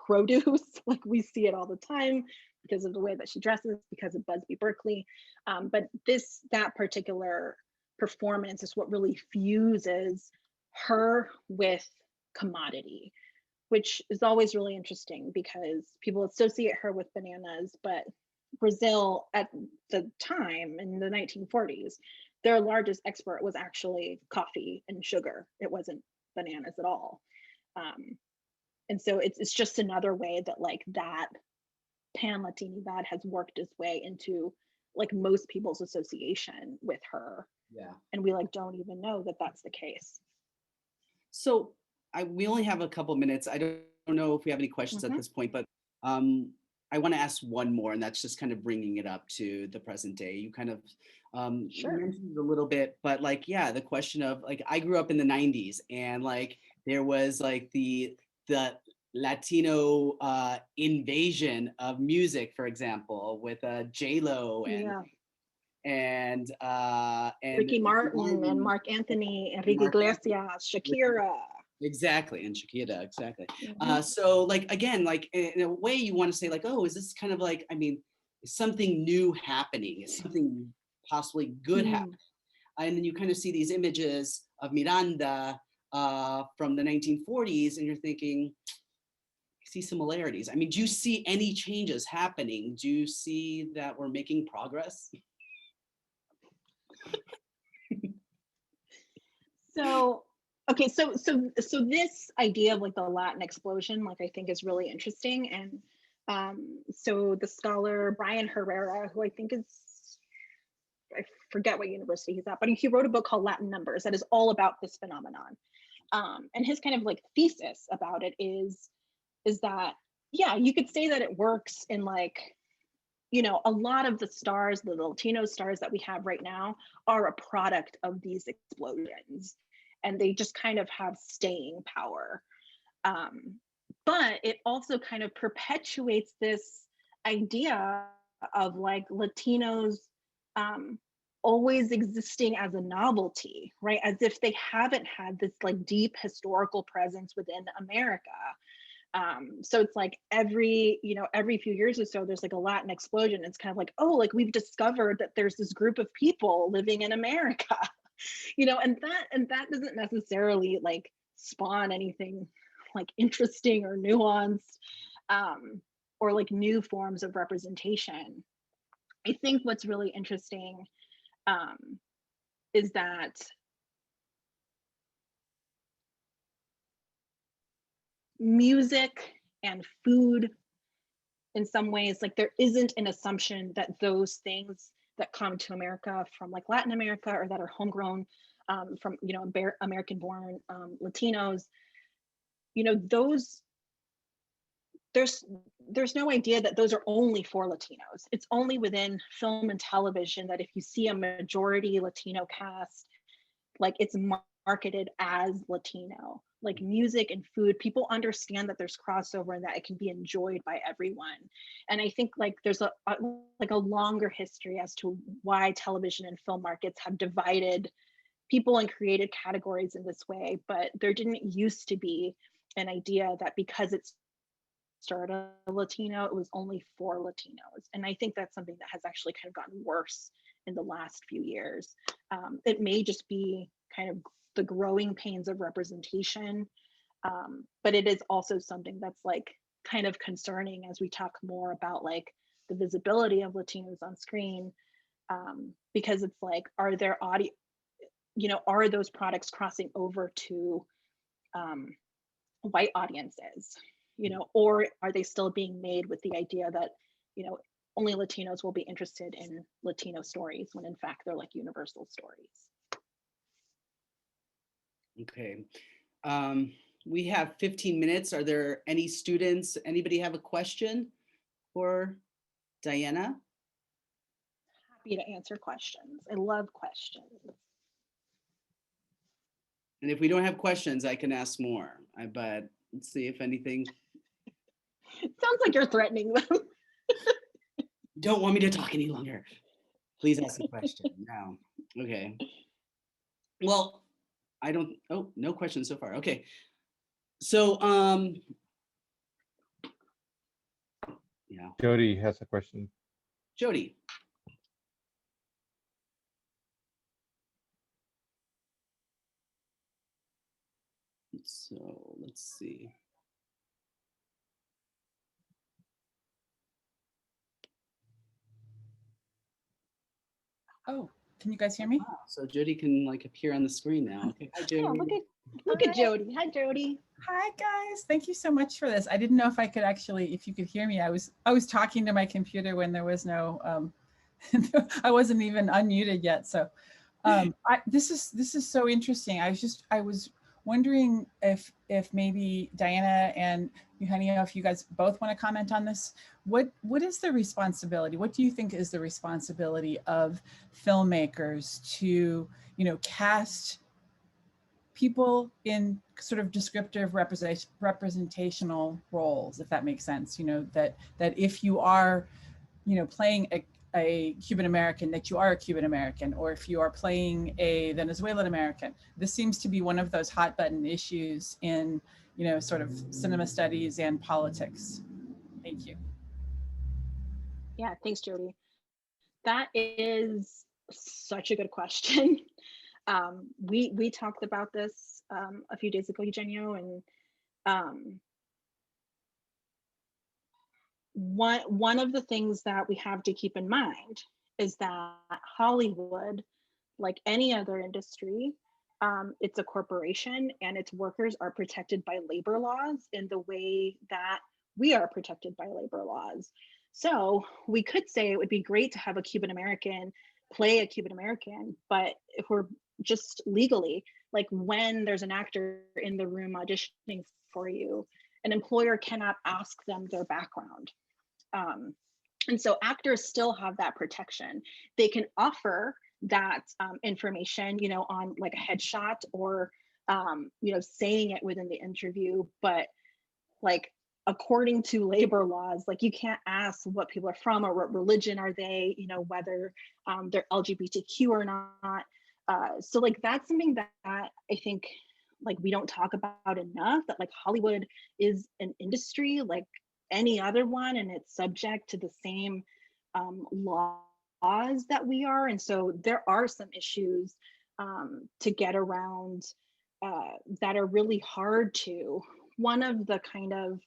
produce, like we see it all the time because of the way that she dresses, because of Busby Berkeley. But that particular performance is what really fuses her with commodity, which is always really interesting because people associate her with bananas, but Brazil at the time in the 1940s, their largest export was actually coffee and sugar. It wasn't bananas at all. And so it's just another way that like that pan-Latinidad has worked its way into like most people's association with her. Yeah. And we like don't even know that that's the case. So we only have a couple minutes. I don't know if we have any questions at this point, but I want to ask one more, and that's just kind of bringing it up to the present day. You kind of Sure. mentioned a little bit, but like, yeah, the question of like, I grew up in the 90s, and like, There was like the Latino invasion of music, for example, with J-Lo and Ricky Martin and Mark Anthony, Enrique Iglesias, Shakira. Exactly, and Shakira, exactly. Mhm. So like, again, like in a way you want to say like, oh, is this kind of like, I mean, is something new happening? Is something possibly good happening? And then you kind of see these images of Miranda from the 1940s and you're thinking, I see similarities. I mean, do you see any changes happening? Do you see that we're making progress? So, okay, so this idea of like the Latin explosion, like I think is really interesting. And so the scholar Brian Herrera, who I think is, I forget what university he's at, but he wrote a book called Latin Numbers that is all about this phenomenon. And his kind of like thesis about it is that, yeah, you could say that it works in like, you know, a lot of the stars, the Latino stars that we have right now are a product of these explosions, and they just kind of have staying power. But it also kind of perpetuates this idea of like Latinos always existing as a novelty, right? As if they haven't had this like deep historical presence within America. So it's like every few years or so, there's like a Latin explosion. It's kind of like, oh, like we've discovered that there's this group of people living in America, you know, and that doesn't necessarily like spawn anything like interesting or nuanced, or like new forms of representation. I think what's really interesting is that music and food, in some ways, like there isn't an assumption that those things that come to America from like Latin America or that are homegrown from, you know, American born Latinos, you know, those, there's no idea that those are only for Latinos. It's only within film and television that if you see a majority Latino cast, like it's marketed as Latino. Like music and food, people understand that there's crossover and that it can be enjoyed by everyone. And I think like there's a longer history as to why television and film markets have divided people and created categories in this way. But there didn't used to be an idea that because it's started a Latino, it was only for Latinos. And I think that's something that has actually kind of gotten worse in the last few years. It may just be kind of the growing pains of representation, but it is also something that's like kind of concerning as we talk more about like the visibility of Latinos on screen, because it's like, are there are those products crossing over to white audiences, you know, or are they still being made with the idea that, you know, only Latinos will be interested in Latino stories when in fact they're like universal stories. Okay. We have 15 minutes. Are there any students? Anybody have a question for Diana? Happy to answer questions. I love questions. And if we don't have questions, I can ask more. But let's see if anything. It sounds like you're threatening them. Don't want me to talk any longer. Please ask a question now. Okay. Well, I don't, oh, no questions so far. Okay. So, yeah. Jody has a question. Jody. So let's see. Oh, can you guys hear me? So Jody can like appear on the screen now. Okay. Hi, Jody. Oh, look at Jody. Hi, Jody. Hi guys, thank you so much for this. I didn't know if I could actually, if you could hear me. I was talking to my computer when there was no, I wasn't even unmuted yet. So this is so interesting. I was wondering if maybe Diana and Eugenio, if you guys both want to comment on this. What is the responsibility? What do you think is the responsibility of filmmakers to, you know, cast people in sort of descriptive representational roles, if that makes sense. You know, that if you are, you know, playing a Cuban American, that you are a Cuban American, or if you are playing a Venezuelan American. This seems to be one of those hot button issues in, you know, sort of cinema studies and politics. Thank you. Yeah, thanks, Jody. That is such a good question. We talked about this a few days ago, Eugenio, and one of the things that we have to keep in mind is that Hollywood, like any other industry, it's a corporation, and its workers are protected by labor laws in the way that we are protected by labor laws. So we could say it would be great to have a Cuban American play a Cuban American, but if we're just legally, like when there's an actor in the room auditioning for you, an employer cannot ask them their background. And so actors still have that protection. They can offer that information, you know, on like a headshot or, you know, saying it within the interview, but like according to labor laws, like you can't ask what people are from or what religion are they, you know, whether they're LGBTQ or not. So like that's something that I think like we don't talk about enough, that like Hollywood is an industry like any other one, and it's subject to the same laws that we are. And so there are some issues to get around that are really hard to. One of the kind of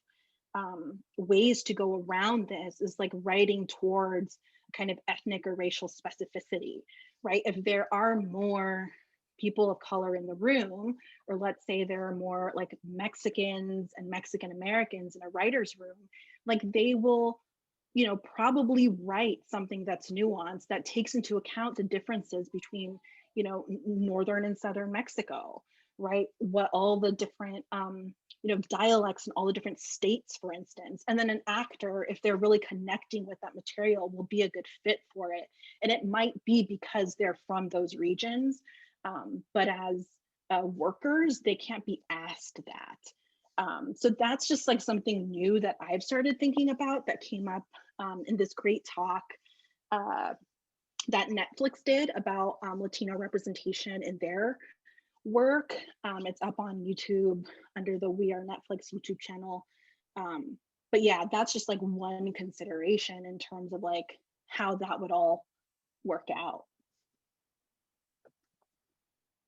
ways to go around this is like writing towards kind of ethnic or racial specificity, right? If there are more people of color in the room, or let's say there are more like Mexicans and Mexican Americans in a writer's room, like they will, you know, probably write something that's nuanced that takes into account the differences between, you know, northern and southern Mexico, right? What all the different you know, dialects in all the different states, for instance. And then an actor, if they're really connecting with that material, will be a good fit for it. And it might be because they're from those regions, but as workers, they can't be asked that. So that's just like something new that I've started thinking about that came up in this great talk that Netflix did about Latino representation in their work. It's up on YouTube under the We Are Netflix YouTube channel. But yeah, that's just like one consideration in terms of like how that would all work out.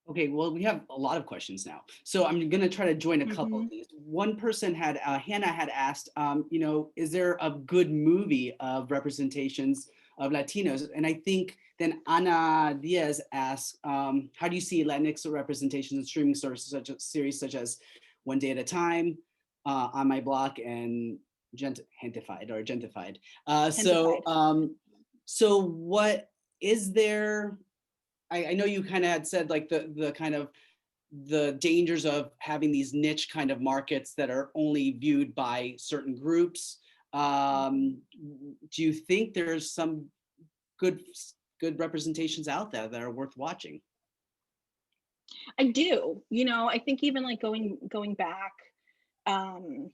Okay, well, we have a lot of questions now. So I'm gonna try to join a couple of these. One person had, Hannah had asked, you know, is there a good movie of representations of Latinos? And I think then Ana Diaz asked, how do you see Latinx representation in streaming series such as One Day at a Time, On My Block, and Gentified. So what is there? I know you kind of had said like the kind of the dangers of having these niche kind of markets that are only viewed by certain groups. Do you think there's some good representations out there that are worth watching? I do. You know, I think even like going back, you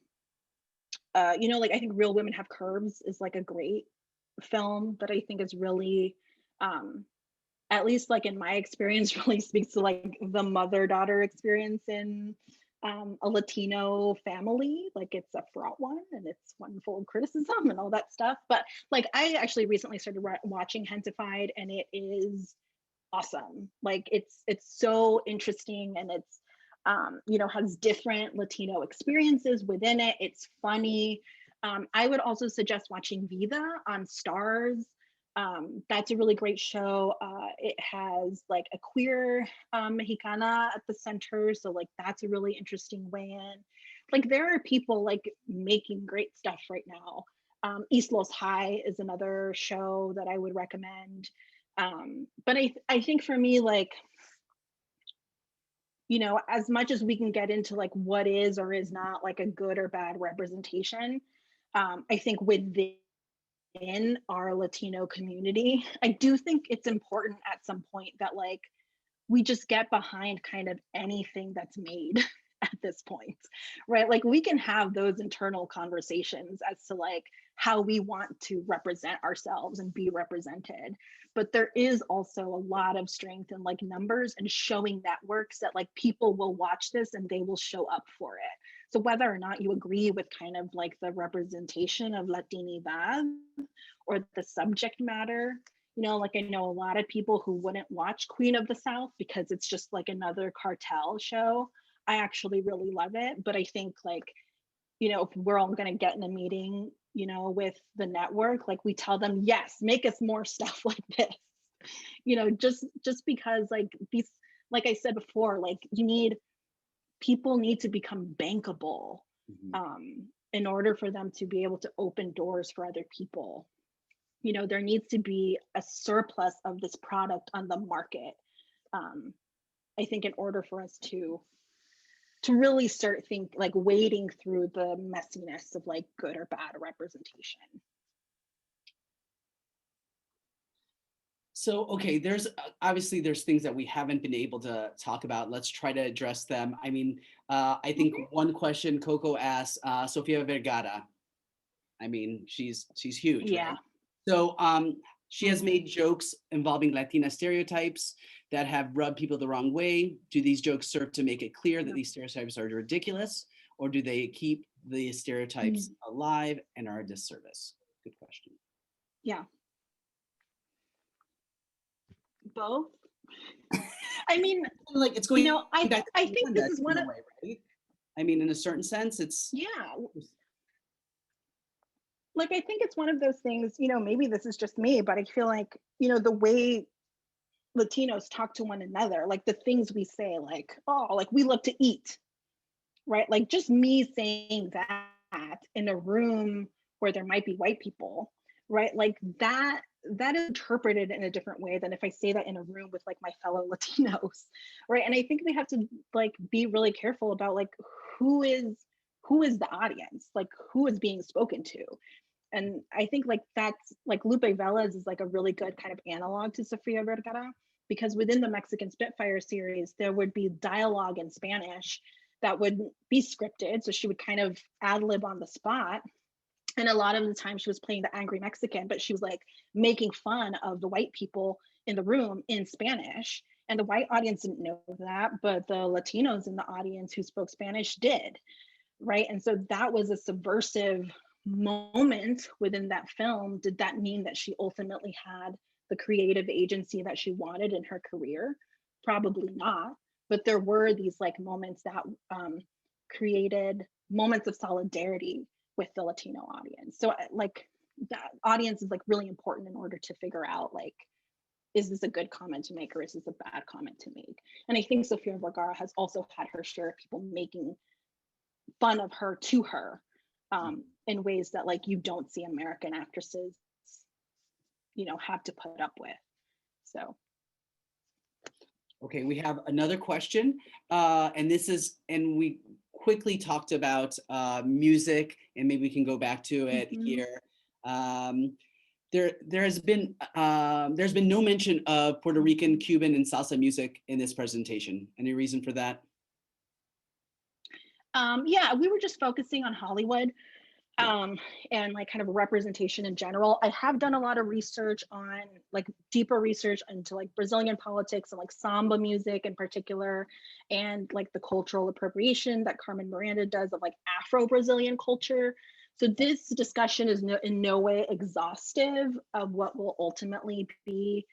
know, like I think Real Women Have Curves is like a great film that I think is really at least like in my experience, really speaks to like the mother-daughter experience in a Latino family. Like it's a fraught one, and it's one full of criticism and all that stuff. But like I actually recently started watching Gentified, and it is awesome. Like it's so interesting, and it's you know, has different Latino experiences within it. It's funny. I would also suggest watching Vida on Stars. That's a really great show. It has like a queer Mexicana at the center, so like that's a really interesting way in. Like there are people like making great stuff right now. East Los High is another show that I would recommend. But I think for me, like, you know, as much as we can get into like what is or is not like a good or bad representation, I think within our Latino community, I do think it's important at some point that like we just get behind kind of anything that's made at this point, right? Like we can have those internal conversations as to like how we want to represent ourselves and be represented. But there is also a lot of strength in like numbers and showing that works, that like people will watch this and they will show up for it. So whether or not you agree with kind of like the representation of Latinidad or the subject matter, you know, like I know a lot of people who wouldn't watch Queen of the South because it's just like another cartel show. I actually really love it. But I think like, you know, if we're all going to get in a meeting, you know, with the network, like we tell them, yes, make us more stuff like this, you know, just because like these, like I said before, like people need to become bankable in order for them to be able to open doors for other people. You know, there needs to be a surplus of this product on the market. I think in order for us to really start wading through the messiness of like good or bad representation. So, okay, there's obviously there's things that we haven't been able to talk about. Let's try to address them. I mean, I think one question Coco asked, Sofia Vergara. I mean, she's huge, Yeah. right? So she has made jokes involving Latina stereotypes that have rubbed people the wrong way. Do these jokes serve to make it clear that these stereotypes are ridiculous, or do they keep the stereotypes alive and are a disservice? Good question. Yeah. Both. I mean, like it's going. You know, I think this is one of. Way, right? I mean, in a certain sense, it's. Yeah. Like, I think it's one of those things, you know, maybe this is just me, but I feel like, you know, the way Latinos talk to one another, like the things we say, like, oh, like we love to eat, right? Like just me saying that in a room where there might be white people, right? Like that is interpreted in a different way than if I say that in a room with like my fellow Latinos, right? And I think we have to like be really careful about like who is the audience, like who is being spoken to. And I think like that's like Lupe Velez is like a really good kind of analog to Sofia Vergara, because within the Mexican Spitfire series, there would be dialogue in Spanish that would be scripted. So she would kind of ad lib on the spot. And a lot of the time she was playing the angry Mexican, but she was like making fun of the white people in the room in Spanish. And the white audience didn't know that, but the Latinos in the audience who spoke Spanish did, right? And so that was a subversive moment within that film. Did that mean that she ultimately had the creative agency that she wanted in her career? Probably not. But there were these like moments that created moments of solidarity with the Latino audience. So like that audience is like really important in order to figure out like, is this a good comment to make or is this a bad comment to make? And I think Sofia Vergara has also had her share of people making fun of her to her in ways that like you don't see American actresses, you know, have to put up with. So. Okay, we have another question, and this is, and we quickly talked about music, and maybe we can go back to it here. There's been no mention of Puerto Rican, Cuban, and salsa music in this presentation. Any reason for that? Yeah, we were just focusing on Hollywood and like kind of representation in general. I have done a lot of research on like deeper research into like Brazilian politics and like samba music in particular, and like the cultural appropriation that Carmen Miranda does of like Afro-Brazilian culture. So this discussion is in no way exhaustive of what will ultimately be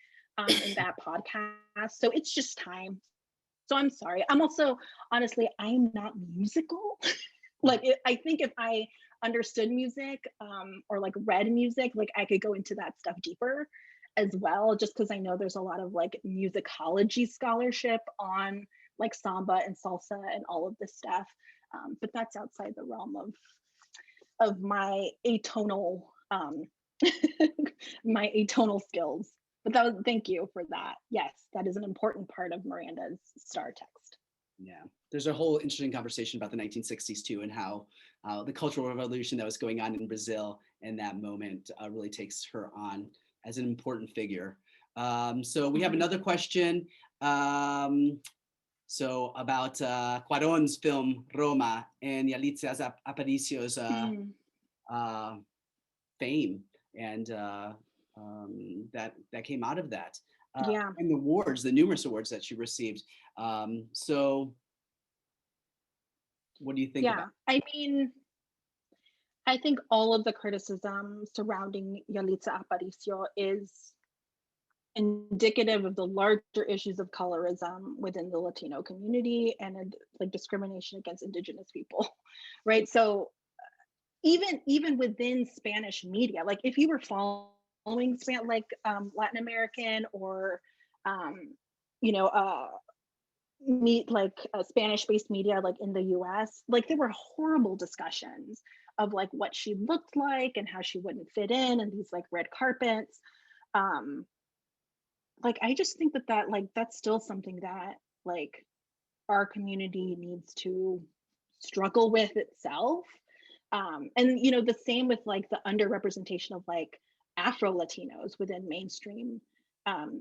in that podcast. So it's just time. So I'm sorry. I'm also, honestly, I'm not musical. I think if I understood music or like read music, like I could go into that stuff deeper as well, just because I know there's a lot of like musicology scholarship on like samba and salsa and all of this stuff. But that's outside the realm of my atonal my atonal skills. But thank you for that. Yes, that is an important part of Miranda's star text. Yeah, there's a whole interesting conversation about the 1960s too, and how the cultural revolution that was going on in Brazil in that moment really takes her on as an important figure. So we have another question. So about Cuarón's film Roma and Yalitza Aparicio's fame and that came out of that. Yeah. And the awards, the numerous awards that she received. So what do you think about? I mean, I think all of the criticism surrounding Yalitza Aparicio is indicative of the larger issues of colorism within the Latino community and like discrimination against indigenous people, right? So even within Spanish media, like if you were following Latin American or Spanish-based media like in the US, like there were horrible discussions of like what she looked like and how she wouldn't fit in and these like red carpets. Like I just think that like that's still something that like our community needs to struggle with itself. And the same with like the underrepresentation of like Afro-Latinos within mainstream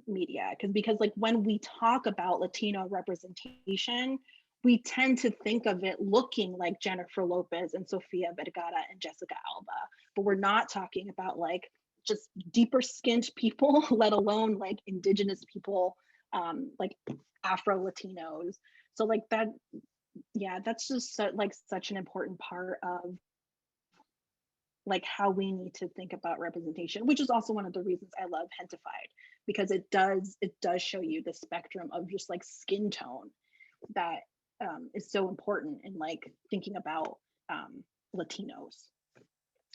media, because like when we talk about Latino representation, we tend to think of it looking like Jennifer Lopez and Sofia Vergara and Jessica Alba, but we're not talking about like just deeper skinned people, let alone like indigenous people, like Afro-Latinos. So like that, yeah, that's just like such an important part of like how we need to think about representation, which is also one of the reasons I love Hentified, because it does show you the spectrum of just like skin tone that is so important in like thinking about Latinos.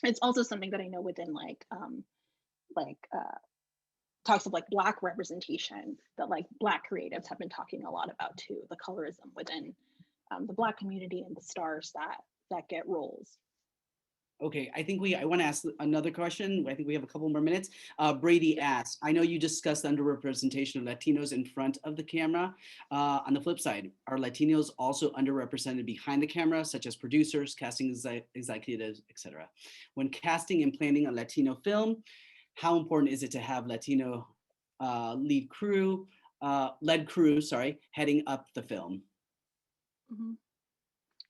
It's also something that I know within talks of like Black representation that like Black creatives have been talking a lot about too, the colorism within the Black community and the stars that get roles. Okay, I want to ask another question. I think we have a couple more minutes. Brady asks, I know you discussed underrepresentation of Latinos in front of the camera. On the flip side, are Latinos also underrepresented behind the camera, such as producers, casting executives, etc.? When casting and planning a Latino film, how important is it to have Latino led crew, heading up the film? Mm-hmm.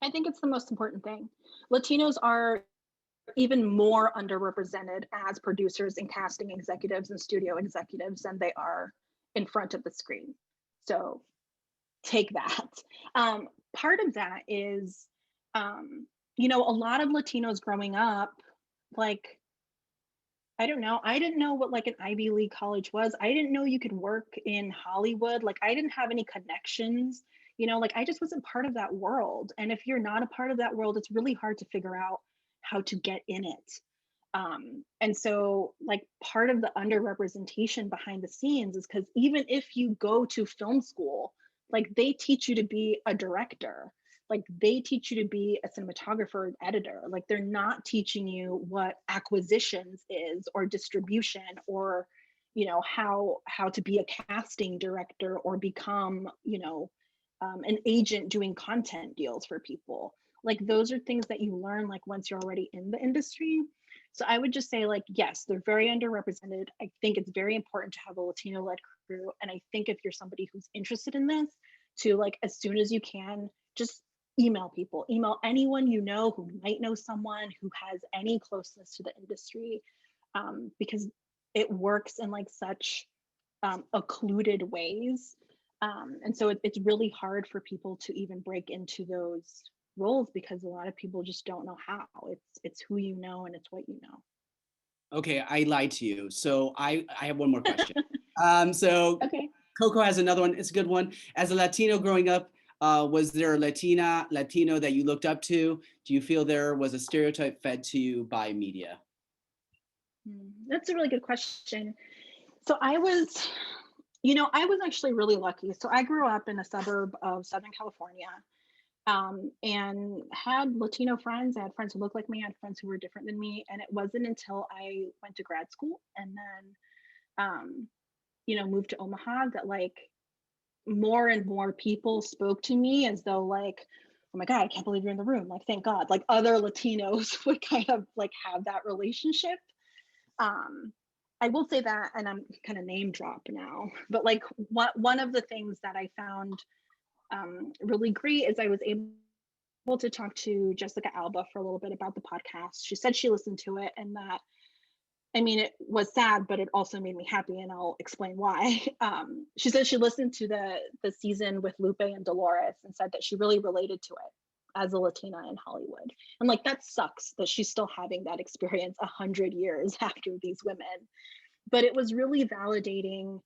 I think it's the most important thing. Latinos are even more underrepresented as producers and casting executives and studio executives than they are in front of the screen. So take that. Part of that is, a lot of Latinos growing up, like, I don't know, I didn't know what like an Ivy League college was. I didn't know you could work in Hollywood. Like I didn't have any connections, like I just wasn't part of that world. And if you're not a part of that world, it's really hard to figure out how to get in it. And so like part of the underrepresentation behind the scenes is because even if you go to film school, like they teach you to be a director, like they teach you to be a cinematographer and editor. Like they're not teaching you what acquisitions is or distribution or how to be a casting director or become an agent doing content deals for people. Like those are things that you learn like once you're already in the industry. So I would just say like, yes, they're very underrepresented. I think it's very important to have a Latino led crew. And I think if you're somebody who's interested in this, to like, as soon as you can, just email people, email anyone you know who might know someone who has any closeness to the industry, because it works in like such occluded ways. And so it's really hard for people to even break into those roles because a lot of people just don't know how. It's who you know and it's what you know. Okay, I lied to you. So I have one more question. Okay. Coco has another one. It's a good one. As a Latino growing up, was there a Latino that you looked up to? Do you feel there was a stereotype fed to you by media? That's a really good question. So I was actually really lucky. So I grew up in a suburb of Southern California, and had Latino friends. I had friends who looked like me. I had friends who were different than me. And it wasn't until I went to grad school and then, moved to Omaha that like more and more people spoke to me as though like, oh my God, I can't believe you're in the room. Like, thank God, like other Latinos would kind of like have that relationship. I will say that, and I'm kind of name drop now, but like one of the things that I found really great is I was able to talk to Jessica Alba for a little bit about the podcast. She said she listened to it, and that, I mean, it was sad, but it also made me happy, and I'll explain why. She said she listened to the season with Lupe and Dolores and said that she really related to it as a Latina in Hollywood. And like, that sucks that she's still having that experience 100 years after these women. But it was really validating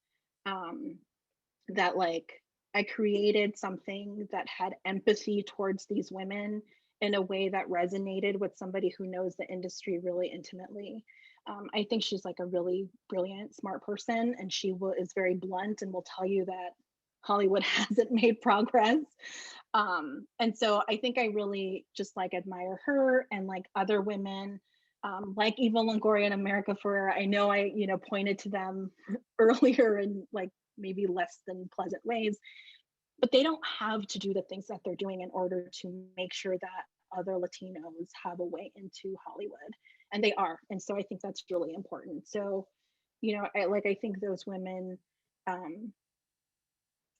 that like I created something that had empathy towards these women in a way that resonated with somebody who knows the industry really intimately. I think she's like a really brilliant, smart person, and she is very blunt and will tell you that Hollywood hasn't made progress. And so I think I really just like admire her and like other women like Eva Longoria and America Ferrera. I know I, pointed to them earlier in like maybe less than pleasant ways, but they don't have to do the things that they're doing in order to make sure that other Latinos have a way into Hollywood, and they are. And so I think that's really important. So, I think those women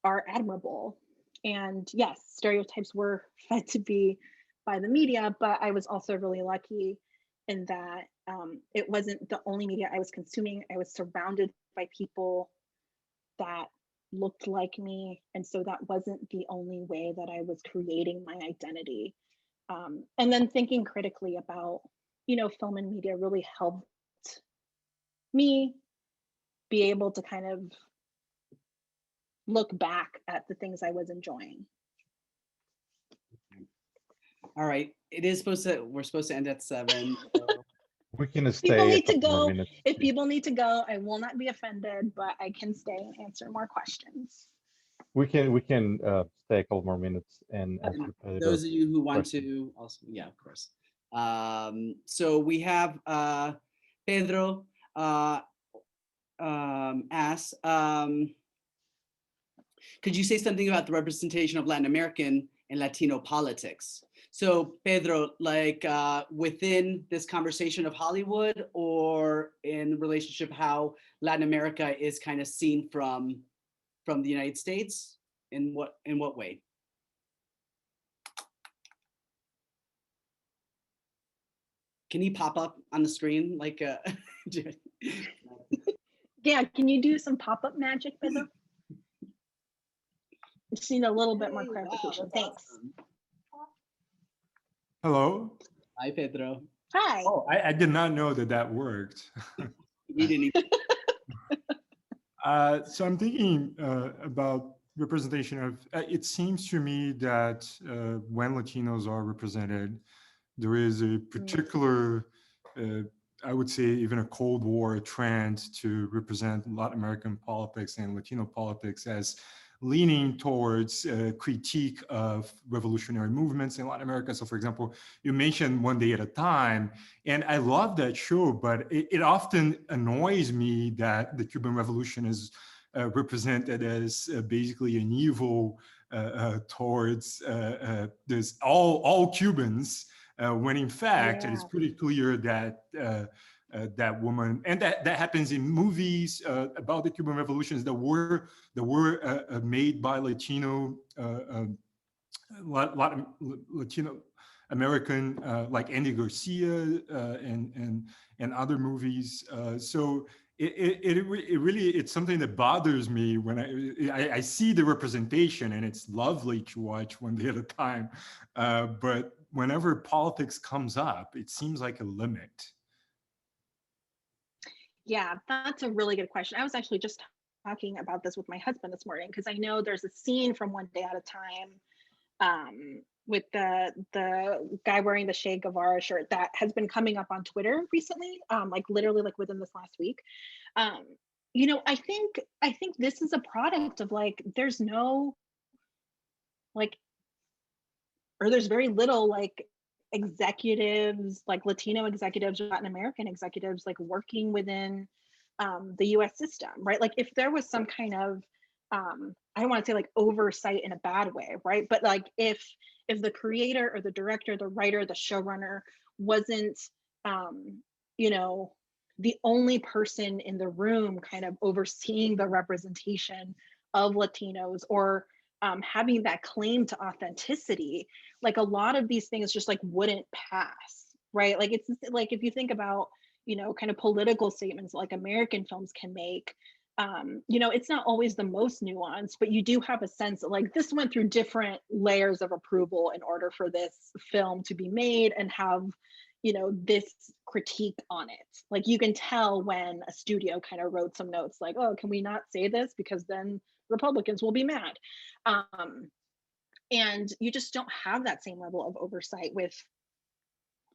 are admirable. And yes, stereotypes were fed to be by the media, but I was also really lucky in that it wasn't the only media I was consuming. I was surrounded by people that looked like me. And so that wasn't the only way that I was creating my identity. And then thinking critically about, film and media really helped me be able to kind of look back at the things I was enjoying. All right, we're supposed to end at 7. So. We can People stay a need to couple more go. minutes. If people need to go, I will not be offended, but I can stay and answer more questions. We can stay a couple more minutes and answer Those of you who want questions. to also, yeah, of course. So we have Pedro asks, could you say something about the representation of Latin American and Latino politics? So Pedro, like within this conversation of Hollywood, or in relationship how Latin America is kind of seen from the United States, in what way? Can he pop up on the screen like Yeah, can you do some pop-up magic, Pedro? Just need a little bit more clarification. Wow, Thanks. awesome. Hello. Hi, Pedro. Hi. Oh, I did not know that worked. We didn't even. So I'm thinking about representation of, it seems to me that when Latinos are represented, there is a particular, I would say even a Cold War trend to represent Latin American politics and Latino politics as leaning towards critique of revolutionary movements in Latin America. So for example, you mentioned One Day at a Time, and I love that show, but it often annoys me that the Cuban Revolution is represented as basically an evil towards this all Cubans, when in fact it is pretty clear that that woman, and that happens in movies about the Cuban revolutions that were made by Latino Latino American, like Andy Garcia and other movies. So it really, it's something that bothers me when I see the representation, and it's lovely to watch One Day at a Time. But whenever politics comes up, it seems like a limit. Yeah, that's a really good question. I was actually just talking about this with my husband this morning, because I know there's a scene from One Day at a Time with the guy wearing the Che Guevara shirt that has been coming up on Twitter recently, like literally like within this last week. You know, I think this is a product of like, there's no like, or there's very little like executives, like Latino executives or Latin American executives, like working within the US system, right? Like if there was some kind of, I don't want to say like oversight in a bad way, right? But like if the creator or the director, the writer, the showrunner wasn't, you know, the only person in the room kind of overseeing the representation of Latinos, or having that claim to authenticity, like a lot of these things just like wouldn't pass, right? Like it's like if you think about, you know, kind of political statements like American films can make, you know, it's not always the most nuanced, but you do have a sense that like this went through different layers of approval in order for this film to be made and have, you know, this critique on it. Like you can tell when a studio kind of wrote some notes like, oh, can we not say this because then Republicans will be mad. And you just don't have that same level of oversight with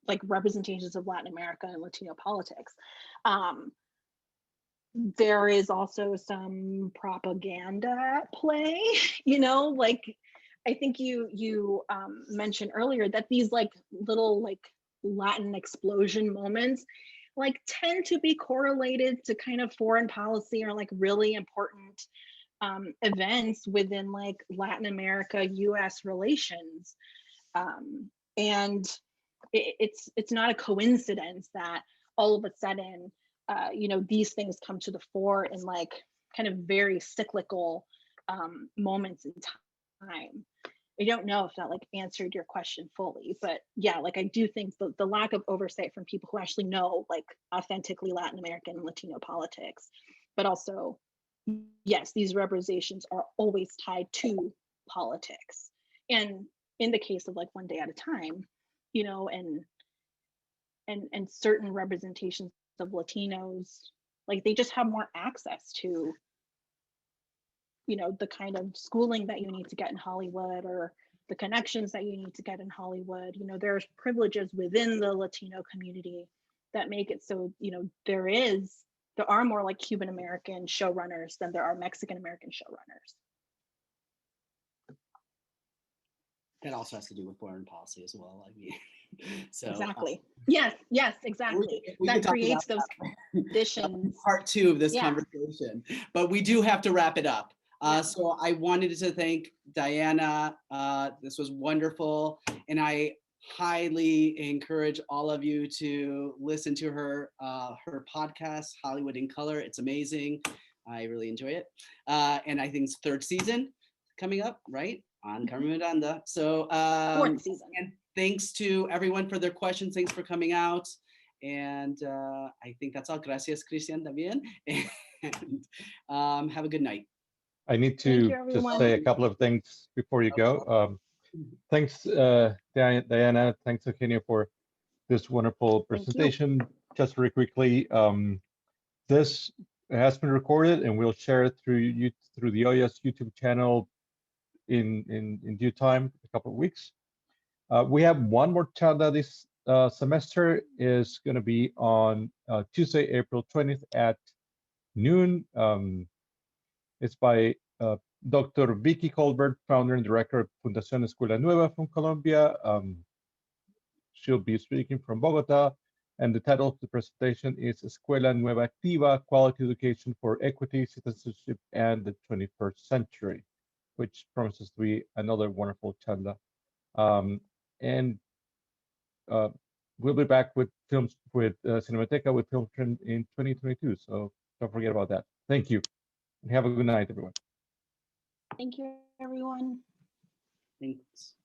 like representations of Latin America and Latino politics. There is also some propaganda at play, you know, like I think you mentioned earlier that these like little like Latin explosion moments like tend to be correlated to kind of foreign policy or like really important events within like Latin America US relations. And it's not a coincidence that all of a sudden you know, these things come to the fore in like kind of very cyclical moments in time. I don't know if that like answered your question fully, but yeah, like I do think the lack of oversight from people who actually know like authentically Latin American and Latino politics, but also, yes, these representations are always tied to politics. And in the case of like One Day at a Time, you know, and certain representations of Latinos, like they just have more access to, you know, the kind of schooling that you need to get in Hollywood or the connections that you need to get in Hollywood. You know, there's privileges within the Latino community that make it so, you know, there are more like Cuban American showrunners than there are Mexican American showrunners. That also has to do with foreign policy as well. I mean, so exactly. Yes, exactly. We that creates that. those conditions. Part two of this conversation, but we do have to wrap it up. So I wanted to thank Diana. This was wonderful, and I highly encourage all of you to listen to her podcast, Hollywood in Color. It's amazing. I really enjoy it, and I think it's third season coming up, right? On Carmen Miranda. So fourth season. And thanks to everyone for their questions. Thanks for coming out. And I think that's all. Gracias, Cristian, también. And have a good night. I need to just say a couple of things before you go. Thanks, Diana. Thanks, Eugenio, for this wonderful presentation. Just very quickly, this has been recorded and we'll share it through the OLLAS YouTube channel in due time, a couple of weeks. We have one more charla this semester. Is going to be on Tuesday, April 20th at noon. It's by Dr. Vicky Colbert, founder and director of Fundación Escuela Nueva from Colombia. She'll be speaking from Bogota, and the title of the presentation is Escuela Nueva Activa, Quality Education for Equity, Citizenship, and the 21st Century, which promises to be another wonderful charla. And we'll be back with films, with Cinemateca, with Film Trend in 2022. So don't forget about that. Thank you. And have a good night, everyone. Thank you, everyone. Thanks.